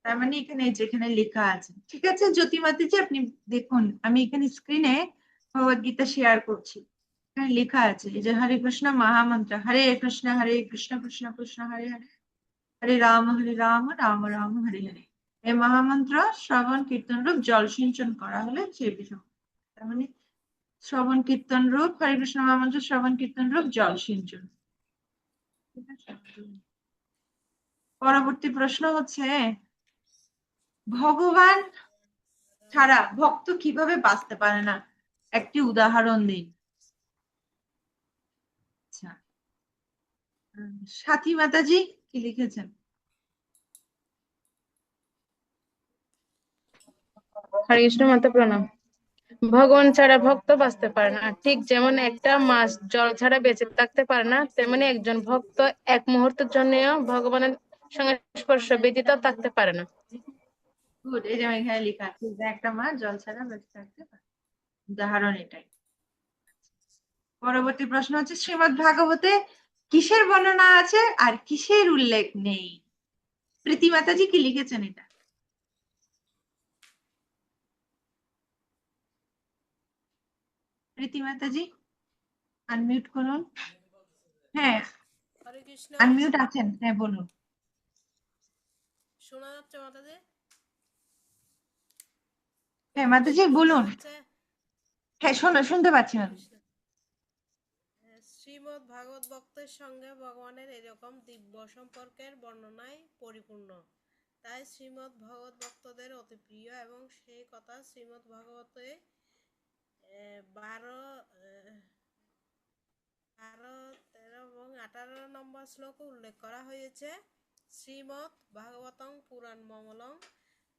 তার মানে এখানে যেখানে লেখা আছে, ঠিক আছে জ্যোতি মাতাজি আপনি দেখুন, আমি এখানে স্ক্রিনে ভগবত গীতা শেয়ার করছি। এখানে লেখা আছে এই যে হরে কৃষ্ণ মহামন্ত্র, হরে কৃষ্ণ কৃষ্ণ কৃষ্ণ হরে হরে, হরে রাম রাম রাম হরে হরে। এই মহামন্ত্র শ্রবণ কীর্তন রূপ জল সিঞ্চন করা হলে সে বিষয়। তার মানে শ্রবণ কীর্তন রূপ হরে কৃষ্ণ মহামন্ত্র শ্রবণ কীর্তন রূপ জল সিঞ্চন। ঠিক আছে, পরবর্তী প্রশ্ন হচ্ছে ভগবান ছাড়া ভক্ত কিভাবে বাঁচতে পারে না? একটি উদাহরণ দিন। আচ্ছা, সাথী মাতাজি কি লিখেছেন? হরে কৃষ্ণ মাতা, প্রণাম। ভগবান ছাড়া ভক্ত বাঁচতে পারে না। ঠিক যেমন একটা মাছ জল ছাড়া বেঁচে থাকতে পারে না, তেমনি একজন ভক্ত এক মুহূর্তের জন্য ভগবানের সঙ্গে স্পর্শ ব্যতীত থাকতে পারে না। গুড, এই যে এখানে লেখা আছে যে একটা মাছ জল ছাড়া বেঁচে থাকতে পারে, উদাহরণ এটাই। পরবর্তী প্রশ্ন হচ্ছে শ্রীমদ্ ভাগবতে কিসের বর্ণনা আছে আর কিসের উল্লেখ নেই? প্রীতি মাতাজি কি লিখেছেন এটা? প্রীতি মাতাজি আনমিউট করুন। হ্যাঁ, হরে কৃষ্ণ, আনমিউট আছেন, হ্যাঁ বলুন। শোনা যাচ্ছে মাতাজি? হ্যাঁ মাতাজি শোনা বলুন। যাচ্ছে? হ্যাঁ, শুনতে পাচ্ছি না। শ্রীমদ্ ভাগবত ভক্তের সঙ্গে ভগবানের এরকম দিব্য সম্পর্কের বর্ণনায় পরিপূর্ণ, তাই শ্রীমদ্ ভাগবত ভক্তদের অতি প্রিয়, এবং সেই কথা শ্রীমদ্ ভাগবতে 12, 13 এবং 18 নম্বর শ্লোকে উল্লেখ করা হয়েছে। শ্রীমদ্ ভাগবতং পুরাণ মমলং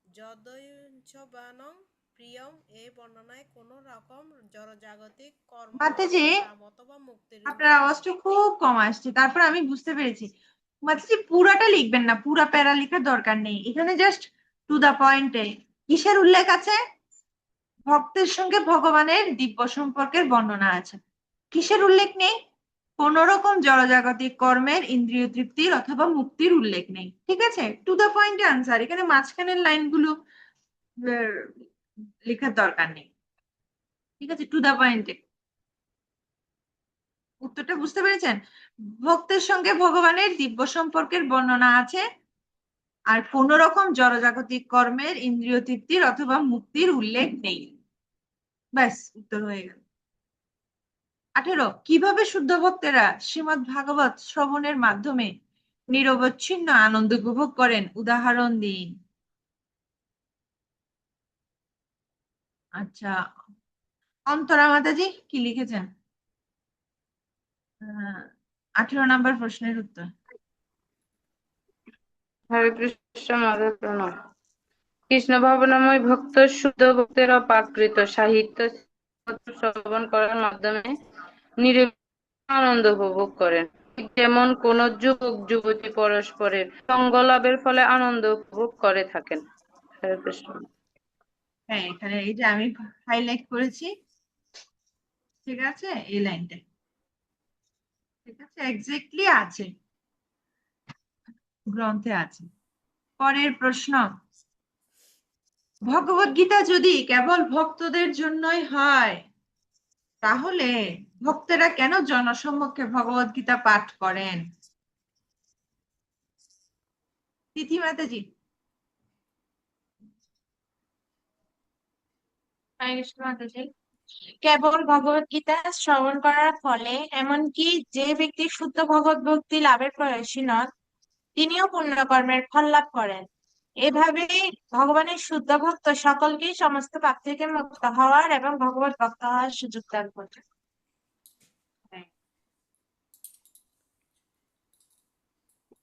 যদৈঞ্চবানং প্রিয়ম। এই বর্ণনায় কোন রকম জড়জাগতিক কর্ম, মাতাজি, কাম অথবা মুক্তির আপনার আওয়াজটা খুব কম আসছে, তারপর আমি বুঝতে পেরেছি। মাতাজি পুরাটা লিখবেন না, পুরা প্যারা লেখার দরকার নেই, এখানে জাস্ট টু দা পয়েন্টে কিসের উল্লেখ আছে? ভক্তের সঙ্গে ভগবানের দিব্য সম্পর্কের বর্ণনা আছে। কিসের উল্লেখ নেই? কোন রকম জড়জাগতিক কর্মের ইন্দ্রিয় তৃপ্তির অথবা মুক্তির উল্লেখ নেই। ঠিক আছে, টু দা পয়েন্টে আনসার, এখানে মাঝখানের লাইনগুলো লেখার দরকার নেই। ঠিক আছে, টু দা পয়েন্টে উত্তরটা বুঝতে পেরেছেন? ভক্তের সঙ্গে ভগবানের দিব্য সম্পর্কের বর্ণনা আছে, আর কোন রকম জড়জাগতিক কর্মের ইন্দ্রিয় তৃপ্তির অথবা মুক্তির উল্লেখ নেই। ব্যাস, উত্তর হয়ে গেল। 18, কিভাবে শুদ্ধ ভক্তেরা শ্রীমদ্ ভাগবত শ্রবণের মাধ্যমে নিরবচ্ছিন্ন আনন্দ উপভোগ করেন? উদাহরণ দিন। আচ্ছা, অন্তরা মাতাজি কি লিখেছেন? 18 নম্বর প্রশ্নের উত্তর। হরে কৃষ্ণ মাধব প্রণাম। কৃষ্ণ ভাবনাময় ভক্ত শুদ্ধ ভক্তেরা প্রাকৃত সাহিত্য শ্রবণ করার মাধ্যমে নিরবচ্ছিন্ন আনন্দ উপভোগ করেন। ঠিক যেমন কোন যুবক যুবতী পরস্পরের সঙ্গ লাভের ফলে আনন্দ উপভোগ করে থাকেন। হরে কৃষ্ণ। হ্যাঁ, এখানে এই যে আমি হাইলাইট করেছি, ঠিক আছে, এই লাইনটা, ঠিক আছে, এক্স্যাক্টলি আছে, গ্রন্থে আছে। পরের প্রশ্ন, ভগবত গীতা যদি কেবল ভক্তদের জন্যই হয়, তাহলে ভক্তেরা কেন জনসম্মুখে ভগবত গীতা পাঠ করেন? তিথি মাতাজি। কেবল ভগবত গীতা শ্রবণ করার ফলে এমনকি যে ব্যক্তি শুদ্ধ ভগবত ভক্তি লাভের প্রয়াসী নন, তিনিও পুণ্যকর্মের ফল লাভ করেন। এভাবেই ভগবানের শুদ্ধ ভক্ত সকলকেই সমস্ত পাপ থেকে মুক্ত হওয়ার এবং ভগবত ভক্ত হওয়ার সুযোগ দান করে।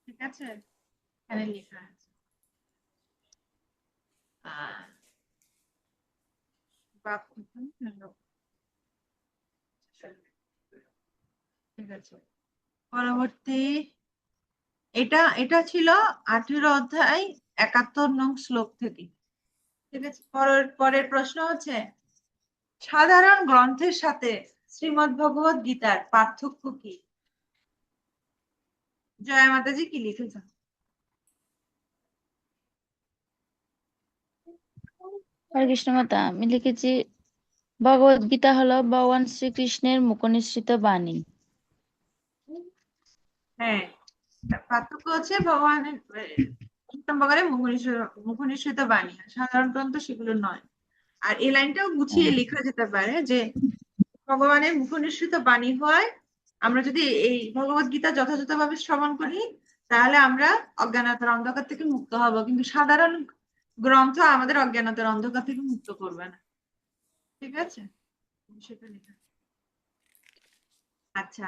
ঠিক আছে, এখানে লেখা আছে। ঠিক আছে, পরবর্তী, এটা ছিল 18 অধ্যায় 71 নং শ্লোক থেকে। ঠিক আছে, পরের প্রশ্ন হচ্ছে, সাধারণ গ্রন্থের সাথে শ্রীমদ্ ভগবত গীতার পার্থক্য কি? জয়া মাতাজি কি লিখেছেন? হরে কৃষ্ণ মাতা, আমি লিখেছি ভগবত গীতা হলো ভগবান শ্রীকৃষ্ণের মুখনিসৃত বাণী। হ্যাঁ, পার্থক্য হচ্ছে ভগবানের কীর্তন ভগবানের মুখনিসৃত বাণী, সাধারণ গ্রন্থ সেগুলো নয়। আর এই লাইনটাও গুছিয়ে লেখা যেতে পারে যে ভগবানের মুখনিসৃত বাণী হয়, আমরা যদি এই ভগবত গীতা যথাযথভাবে শ্রবণ করি, তাহলে আমরা অজ্ঞানতার অন্ধকার থেকে মুক্ত হব, কিন্তু সাধারণ গ্রন্থ আমাদের অজ্ঞানতার অন্ধকার থেকে মুক্ত করবে না। ঠিক আছে, সেটা লেখা। আচ্ছা,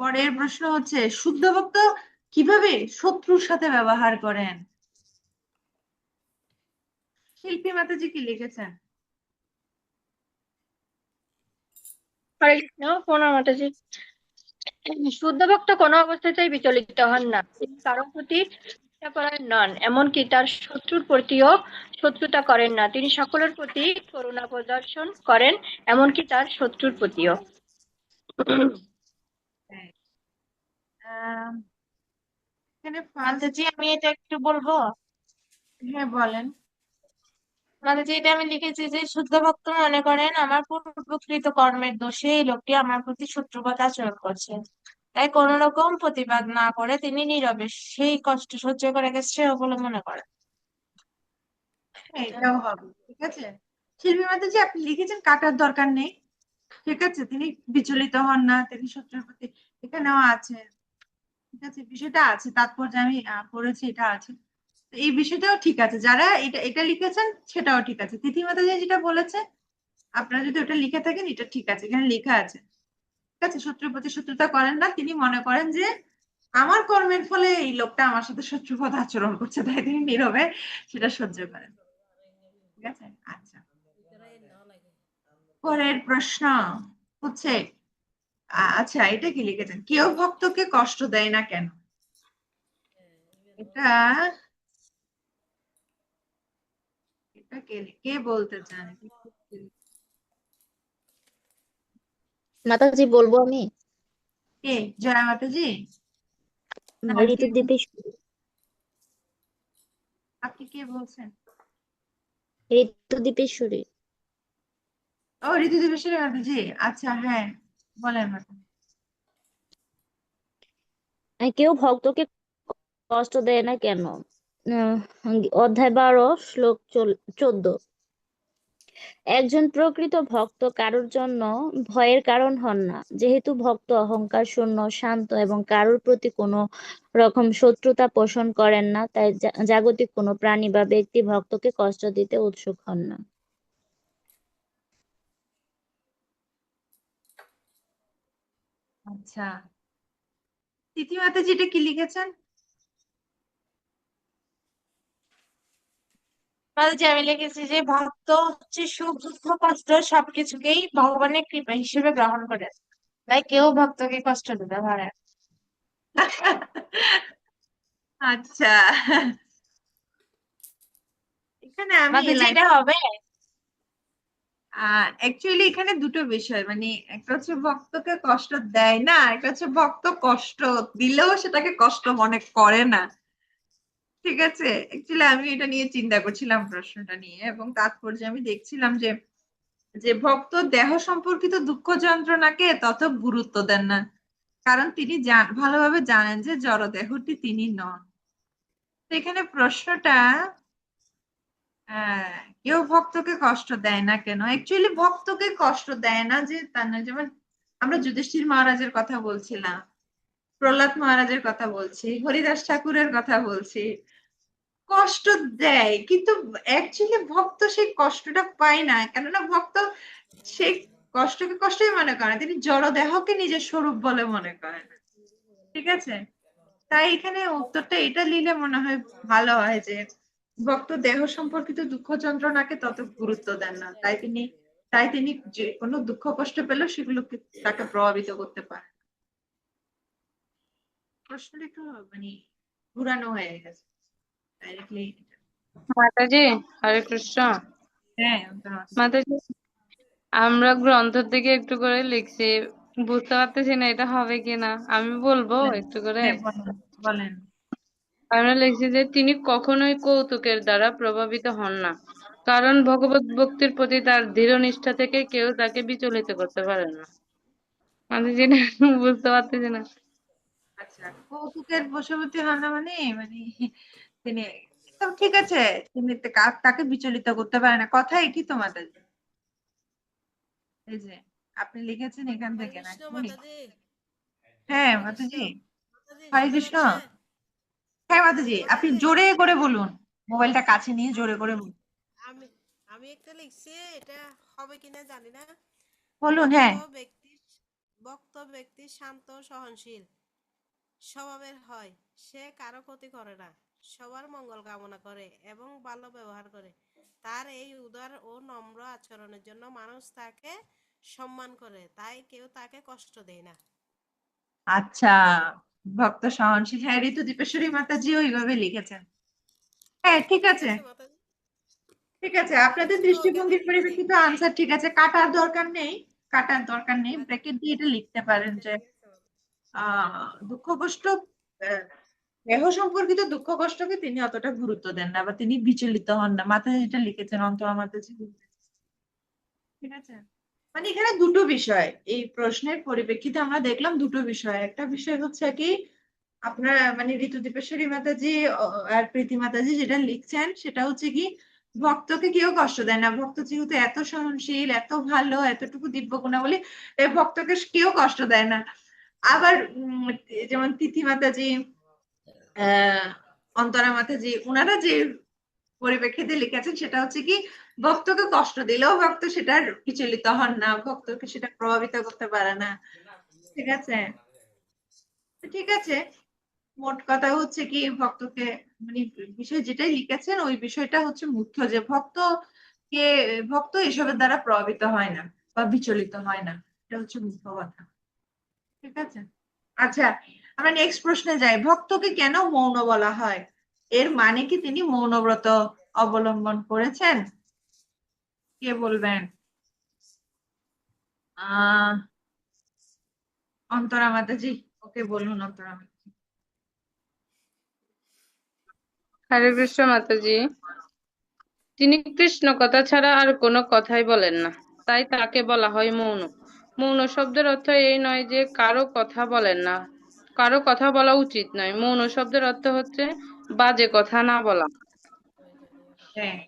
পরের প্রশ্ন হচ্ছে, শুদ্ধ ভক্ত কিভাবে শত্রুর সাথে ব্যবহার করেন? শিল্পী মাতাজি কি লিখেছেন? হরে কৃষ্ণ প্রণাম মাতাজি। শুদ্ধ ভক্ত কোনো অবস্থাতেই বিচলিত হন না, তিনি কারোর প্রতি ঈর্ষাপরায়ণ নন, এমনকি তার শত্রুর প্রতিও শত্রুতা করেন না। তিনি সকলের প্রতি করুণা প্রদর্শন করেন, এমনকি তার শত্রুর প্রতিও। হ্যাঁ, এখানে মাতাজি, আমি এটা একটু বলবো। হ্যাঁ বলেন। মাতাজি, এটা আমি লিখেছি যে শুদ্ধ ভক্ত মনে করেন আমার পূর্বকৃত কর্মের দোষে এই লোকটি আমার প্রতি শত্রুবৎ আচরণ করছে, তাই কোন রকম প্রতিবাদ না করে তিনি নীরবে সেই কষ্ট সহ্য করে শ্রেয় বলে মনে করেন। হ্যাঁ, এটাও হবে। ঠিক আছে, শিল্পী মাতাজি আপনি লিখেছেন কাটার দরকার নেই, ঠিক আছে, তিনি বিচলিত হন না, তিনি শত্রুর প্রতি, এখানেও আছে। ঠিক আছে, বিষয়টা আছে, তাৎপর্য আমি পড়েছি, এটা আছে। তো এই বিষয়টাও ঠিক আছে, যারা এটা এটা লিখেছেন সেটাও ঠিক আছে। তিথি মাতাজি যেটা বলেছে, আপনারা যদি ওটা লিখে থাকেন এটা ঠিক আছে, এখানে লেখা আছে। ঠিক আছে, শত্রুর প্রতি শত্রুতা করেন না, তিনি মনে করেন যে আমার কর্মের ফলে এই লোকটা আমার সাথে শত্রুপদ আচরণ করছে, তাই তিনি নীরবে সেটা সহ্য করেন। ঠিক আছে, আচ্ছা, পরের প্রশ্ন হচ্ছে, আচ্ছা এটা কি লিখেছেন, কেউ ভক্তকে কষ্ট দেয় না কেন? এটা এটা কে কে বলতে চান? মাতাজি বলবো আমি? কে, জয়া মাতাজি? না, কে ঋতু দীপেশ্বরী। আপনি কে বলছেন? ঋতু দীপেশ্বরী। ও, ঋতু দিবেশ্বরী মাতাজি, আচ্ছা, হ্যাঁ, বলেন মাতাজি। কেউ ভক্তকে কষ্ট দেয় না কেন? অধ্যায় 12 শ্লোক 14। একজন প্রকৃত ভক্ত কারোর জন্য ভয়ের কারণ হন না, যেহেতু ভক্ত অহংকার শূন্য, শান্ত এবং কারোর প্রতি কোনো রকম শত্রুতা পোষণ করেন না, তাই জাগতিক কোনো প্রাণী বা ব্যক্তি ভক্তকে কষ্ট দিতে উৎসুক হন না। আচ্ছা, তিথি মাতাজি এটা কি লিখেছেন? মাঝে আমি লিখেছি যে ভক্ত হচ্ছে সুখ দুঃখ কষ্ট সবকিছুকেই ভগবানের কৃপা হিসেবে গ্রহণ করে, তাই কেউ ভক্তকে কষ্ট দিতে পারে না। আচ্ছা, এখানে আমি এই মাঝে লাইন, এটা হবে। অ্যাকচুয়ালি এখানে দুটো বিষয়, মানে একটা হচ্ছে ভক্তকে কষ্ট দেয় না, একটা হচ্ছে ভক্ত কষ্ট দিলেও সেটাকে কষ্ট মনে করে না। ঠিক আছে, অ্যাকচুয়ালি আমি এটা নিয়ে চিন্তা করছিলাম, প্রশ্নটা নিয়ে, এবং তাৎপর্য আমি দেখছিলাম যে যে ভক্ত দেহ সম্পর্কিত দুঃখ যন্ত্রণাকে তত গুরুত্ব দেন না, কারণ তিনি ভালোভাবে জানেন যে জড়দেহটি তিনি নন। তো এখানে প্রশ্নটা, কেউ ভক্তকে কষ্ট দেয় না কেন, অ্যাকচুয়ালি ভক্তকে কষ্ট দেয় না যে তা না, যেমন আমরা যুধিষ্ঠির মহারাজের কথা বলছিলাম, প্রহ্লাদ মহারাজের কথা বলছি, হরিদাস ঠাকুরের কথা বলছি, কষ্ট দেয়, কিন্তু অ্যাকচুয়ালি ভক্ত সেই কষ্টটা পায় না, কেননা ভক্ত সেই কষ্টকে কষ্টই মনে করে না, তিনি জড়দেহকে নিজের স্বরূপ বলে মনে করেন। ঠিক আছে, তাই এখানে উত্তরটা এটা নিলে মনে হয় ভালো হয় যে ভক্ত দেহ সম্পর্কিত দুঃখ যন্ত্রণাকে তত গুরুত্ব দেন না, তাই তিনি যে কোনো দুঃখ কষ্ট পেলেও সেগুলোকে তাকে প্রভাবিত করতে পারে না। প্রশ্নটা একটু মানে ঘুরানো হয়ে গেছে ডাইরেক্টলি। মাতাজি, হরে কৃষ্ণ। হ্যাঁ, মাতাজি, আমরা গ্রন্থ থেকে একটু করে লিখছি, বুঝতে পারতেছি না এটা হবে কিনা, আমি বলবো বলেন। একটু করে। হ্যাঁ, বলেন বলেন। আমরা লিখছি যে তিনি কখনোই কৌতুকের দ্বারা প্রভাবিত হন না, কারণ ভগবত ভক্তির প্রতি তার দৃঢ় নিষ্ঠা থেকে কেউ তাকে বিচলিত করতে পারে না। আমি যেটা বুঝতে পারতেছি না। আচ্ছা, কৌতুকের বশবর্তী হন না মানে মানে তিনি, তো ঠিক আছে, তিনি তাকে বিচলিত করতে পারে না, কথা একই তোমাদের। এই যে আপনি লিখেছেন এখান হরে থেকে কৃষ্ণ নাকি? মাতাজি। হ্যাঁ হরে কৃষ্ণ মাতাজি। মাতাজি, হরে শোনা কৃষ্ণ। যাচ্ছে? হ্যাঁ মাতাজি, আপনি মাতাজি, জোরে করে বলুন, মোবাইলটা কাছে নিয়ে জোরে করে বলুন। আমি আমি একটা লিখছি, এটা হবে কিনা জানি না। বলুন, ভক্ত হ্যাঁ। ব্যক্তি ভক্ত ব্যক্তি শান্ত সহনশীল স্বভাবের হয়, সে কারো ক্ষতি করে না, সবার মঙ্গল কামনা করে এবং ভালো ব্যবহার করে। তার এই উদার ও নম্র আচরণের জন্য মানুষ তাকে সম্মান করে, তাই কেউ তাকে কষ্ট দেয় না। আচ্ছা, ভক্ত সহনশীল, হ্যাঁ, ঋতু দীপেশ্বরী মাতাজি ওইভাবে লিখেছেন। হ্যাঁ, ঠিক আছে, মাতাজি? ঠিক আছে, আপনাদের শুধু ওইখানে দৃষ্টিভঙ্গির লিখছি। পরিপ্রেক্ষিতে আনসার ঠিক আছে, কাটার দরকার নেই, কাটার দরকার নেই, ব্র্যাকেট দিয়ে এটা লিখতে পারেন যে দুঃখ কষ্ট, আহ, দেহ সম্পর্কিত দুঃখ কষ্টকে তিনি অতটা গুরুত্ব দেন না, বা তিনি বিচলিত হন না, মাথায় যেটা লিখেছেন অন্তরা মাতাজি। ঠিক আছে, মানে এখানে দুটো বিষয়, এই প্রশ্নের পরিপ্রেক্ষিতে আমরা দেখলাম দুটো বিষয়, একটা বিষয় হচ্ছে কি আপনার মানে ঋতু দীপেশ্বরী মাতাজি আর প্রীতি মাতাজি যেটা লিখছেন সেটা হচ্ছে কি ভক্তকে কেউ কষ্ট দেয় না, ভক্ত যেহেতু এত সহনশীল, এত ভালো, এতটুকু দিব্য গুণাবলী, এই ভক্তকে কেউ কষ্ট দেয় না। আবার যেমন তিথি মাতাজি, অন্তরা মাতাজি, ওনারা যে পরিপ্রেক্ষিতে লিখেছেন সেটা হচ্ছে কি, ভক্তকে কষ্ট দিলেও ভক্ত সেটার বিচলিত হন না, ভক্তকে সেটা প্রভাবিত করতে পারে না। ঠিক আছে, ঠিক আছে। মোট কথা হচ্ছে কি, ভক্তকে মানে বিষয় যেটাই লিখেছেন ওই বিষয়টা হচ্ছে মুখ্য, যে ভক্ত এসবের দ্বারা প্রভাবিত হয় না বা বিচলিত হয় না, এটা হচ্ছে মুখ্য কথা। ঠিক আছে, আচ্ছা, আমরা নেক্সট প্রশ্নে যাই। ভক্তকে কেন মৌন বলা হয়? এর মানে কি তিনি মৌনব্রত অবলম্বন করেছেন? কে বলবেন? আহ অন্তরা মাতাজি, ওকে বলুন অন্তরা মাতাজি। হরে কৃষ্ণ মাতাজি। তিনি কৃষ্ণ কথা ছাড়া আর কোনো কথাই বলেন না, তাই তাকে বলা হয় মৌন। মৌন শব্দের অর্থ এই নয় যে কারো কথা বলেন না, কারো কথা বলা উচিত নয়। মৌন শব্দের অর্থ হচ্ছে বাজে কথা না বলা। হ্যাঁ,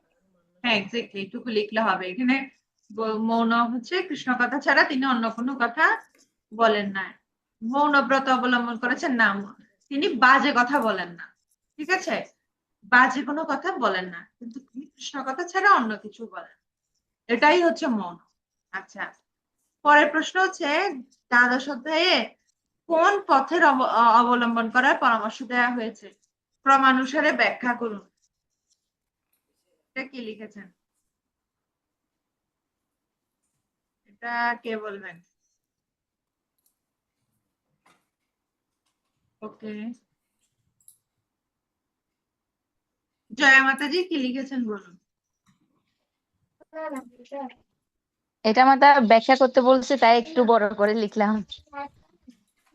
হ্যাঁ, এক্স্যাক্টলি, এইটুকু লিখলে হবে এখানে। মৌন হচ্ছে কৃষ্ণ কথা ছাড়া তিনি অন্য কোনো কথা বলেন না। মৌন ব্রত অবলম্বন করেছেন না, তিনি বাজে কথা বলেন না। ঠিক আছে, বাজে কোনো কথা বলেন না, কিন্তু তিনি কৃষ্ণ কথা ছাড়া অন্য কিছু বলেন, এটাই হচ্ছে মৌন। আচ্ছা, পরের প্রশ্ন হচ্ছে, দ্বাদশ অধ্যায়ে কোন পথের অবলম্বন করার পরামর্শ দেওয়া হয়েছে? ক্রমানুসারে ব্যাখ্যা করুন। এটা কি লিখেছেন? এটা কে বলবেন? ওকে, জয়া মাতাজি কি লিখেছেন বলুন। এটা আমার তা ব্যাখ্যা করতে বলছে, তাই একটু বড় করে লিখলাম।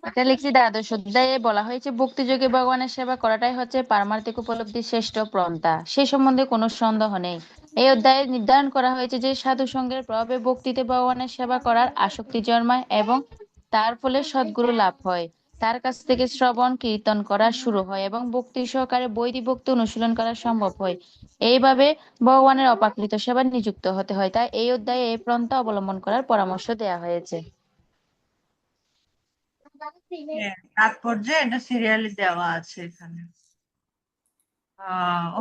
এটা লিখছি, দ্বাদশ অধ্যায়ে বলা হয়েছে ভক্তিযোগে ভগবানের সেবা করাটাই হচ্ছে পারমার্থিক উপলব্ধির শ্রেষ্ঠ পন্থা। সে সম্বন্ধে কোনো সন্দেহ নেই। এই অধ্যায়ে নির্ধারণ করা হয়েছে যে সাধু সঙ্গের প্রভাবে ভক্তিতে ভগবানের সেবা করার আসক্তি জন্মায় এবং তার ফলে সদ্গুরু লাভ হয়। তার কাছ থেকে শ্রবণ কীর্তন করা শুরু হয় এবং ভক্তি সহকারে বৈদিক ভক্তি অনুশীলন করা সম্ভব হয়। এইভাবে ভগবানের অপাকৃত সেবা নিযুক্ত হতে হয়। তাই এই অধ্যায়ে এই পন্থা অবলম্বন করার পরামর্শ দেওয়া হয়েছে। হ্যাঁ, তাৎপর্যে এটা সিরিয়ালি দেওয়া আছে এখানে।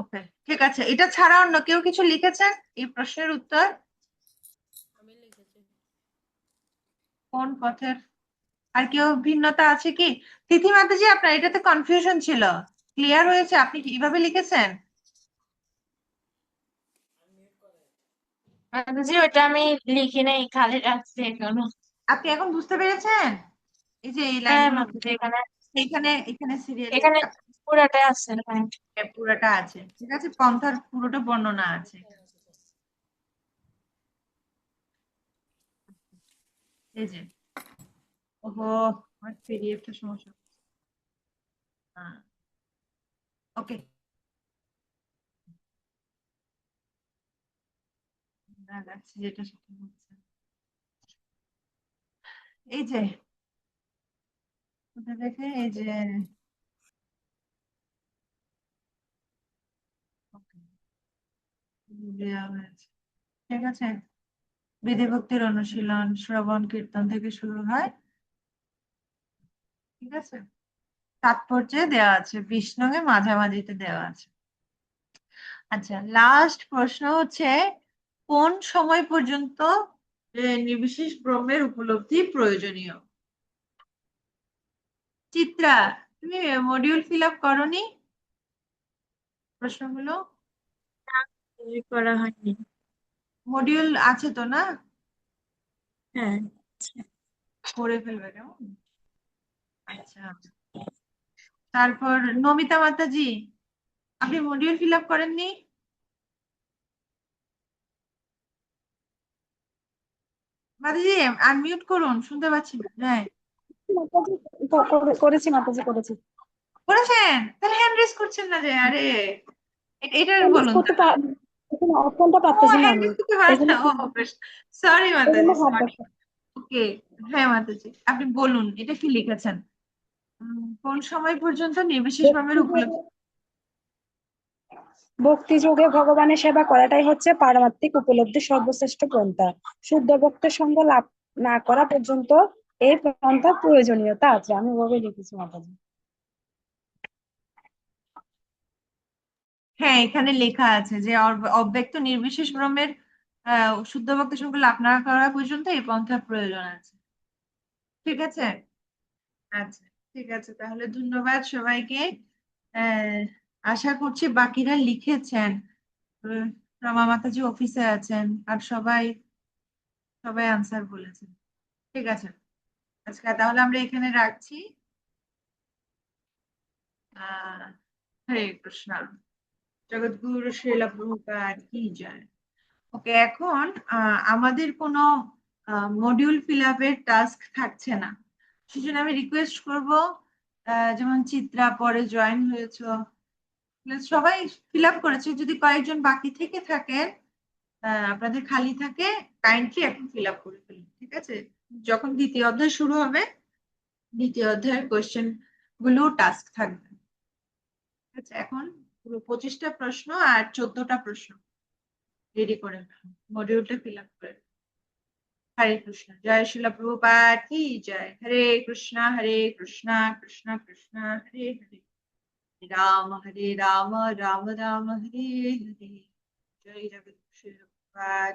ওকে, ঠিক আছে। এটা ছাড়া অন্য কেউ কিছু লিখেছেন এই প্রশ্নের উত্তর? আমি লিখেছি। কোন পথের? আর কেউ ভিন্নতা আছে কি? তিথি মাতাজি, আপনার এটাতে কনফিউশন ছিল, ক্লিয়ার হয়েছে? আপনি কিভাবে লিখেছেন? মাতাজি ওটা আমি লিখি নাই, খালি রাখছি এখনো। আপনি এখন বুঝতে পেরেছেন? এই যে এই হ্যাঁ লাইনগুলো মাতাজি, এখানে এখানে এখানে সিরিয়ালি এখানে পুরাটাই আছে, হ্যাঁ। পুরোটা আছে, ঠিক আছে, পন্থার পুরোটা বর্ণনা আছে। এই যে, ওহো, আমার পিডিএফটা সমস্যা। হ্যাঁ, ওকে, দেখাচ্ছি যেটা সেটা হচ্ছে। এই যে, ওটা দেখে এই যে, okay, দেওয়া হয়েছে। ঠিক আছে, বিধিভক্তির অনুশীলন শ্রবণ কীর্তন থেকে শুরু হয়। ঠিক আছে, তাৎপর্যে দেওয়া আছে, বিষ্ণুকে মাঝামাঝিতে দেওয়া আছে। আচ্ছা, লাস্ট প্রশ্ন হচ্ছে, কোন সময় পর্যন্ত নির্বিশেষ ব্রহ্মের উপলব্ধি প্রয়োজনীয়? চিত্রা, তুমি মডিউল ফিল আপ করনি প্রশ্নগুলো? করা হয়নি। মডিউল আছে তো না? হ্যাঁ, করে ফেলবে কেমন? আচ্ছা, তারপর নমিতা মাতাজি, আপনি মডিউল ফিল আপ করেননি? মাতাজি আনমিউট করুন, শুনতে পাচ্ছি না। হ্যাঁ, মাতাজি, করেছি মাতাজি, করেছি। করেছেন? তাহলে হ্যান্ড রেজ করছেন না যে? আরে, এটা হ্যান্ডেজ বলুন করতে তাহলে। এখন অপশনটা ও, পাচ্ছি না হ্যান্ড আমি, রেজ করতে পারেন এই না? জন্য ও, সরি এই জন্য মাতাজি, হাত সরি। বসা। ওকে, হ্যাঁ মাতাজি, আপনি বলুন এটা কি লিখেছেন? কোন সময় পর্যন্ত নির্বিশেষ ভাবে উপলব্ধি? ভক্তি যোগে ভগবানের সেবা করাটাই হচ্ছে পারমার্থিক উপলব্ধির সর্বশ্রেষ্ঠ পন্থা। শুদ্ধ ভক্তের সঙ্গ লাভ না করা পর্যন্ত এই পন্থার প্রয়োজনীয়তা আছে। আমি ওভাবে লিখেছি মাতাজি। হ্যাঁ, এখানে লেখা আছে যে অব্যক্ত নির্বিশেষ ব্রহ্মের শুদ্ধ ভক্তের সঙ্গে লাভ না করা পর্যন্ত এই পন্থার প্রয়োজন আছে। ঠিক আছে, আচ্ছা, ঠিক আছে, তাহলে ধন্যবাদ সবাইকে। আশা করছি বাকিরা লিখেছেন। রমা মাতাজি অফিসে আছেন আর সবাই সবাই আনসার বলেছেন। ঠিক আছে, আজকে তাহলে আমরা এখানে রাখছি। হরে কৃষ্ণ, জগৎগুরু শ্রীল প্রভুপাদ কি জয়। ওকে, এখন আমাদের কোনো মডিউল ফিল আপের টাস্ক থাকছে না, সেজন্য আমি রিকোয়েস্ট করব, যেমন চিত্রা পরে জয়েন হয়েছে, সবাই ফিল আপ করেছে, যদি কয়েকজন বাকি থেকে থাকে আপনাদের খালি থাকে, কাইন্ডলি এখন ফিল আপ করে ফেলুন। ঠিক আছে, যখন দ্বিতীয় অধ্যায় শুরু হবে, দ্বিতীয় অধ্যায়ের কোয়েশ্চেন গুলো টাস্ক থাকবে। আচ্ছা, এখন পুরো 25টা প্রশ্ন আর 14টা প্রশ্ন রেডি করে মডিউলটা ফিল আপ করে। হরে কৃষ্ণ, জয় শিলা প্রভুপাদ কি জয়। হরে কৃষ্ণ কৃষ্ণ কৃষ্ণ হরে হরে, রাম রাম রাম রাম হরে হরে। জয় জগৎ শিলা প্রভুপাদ।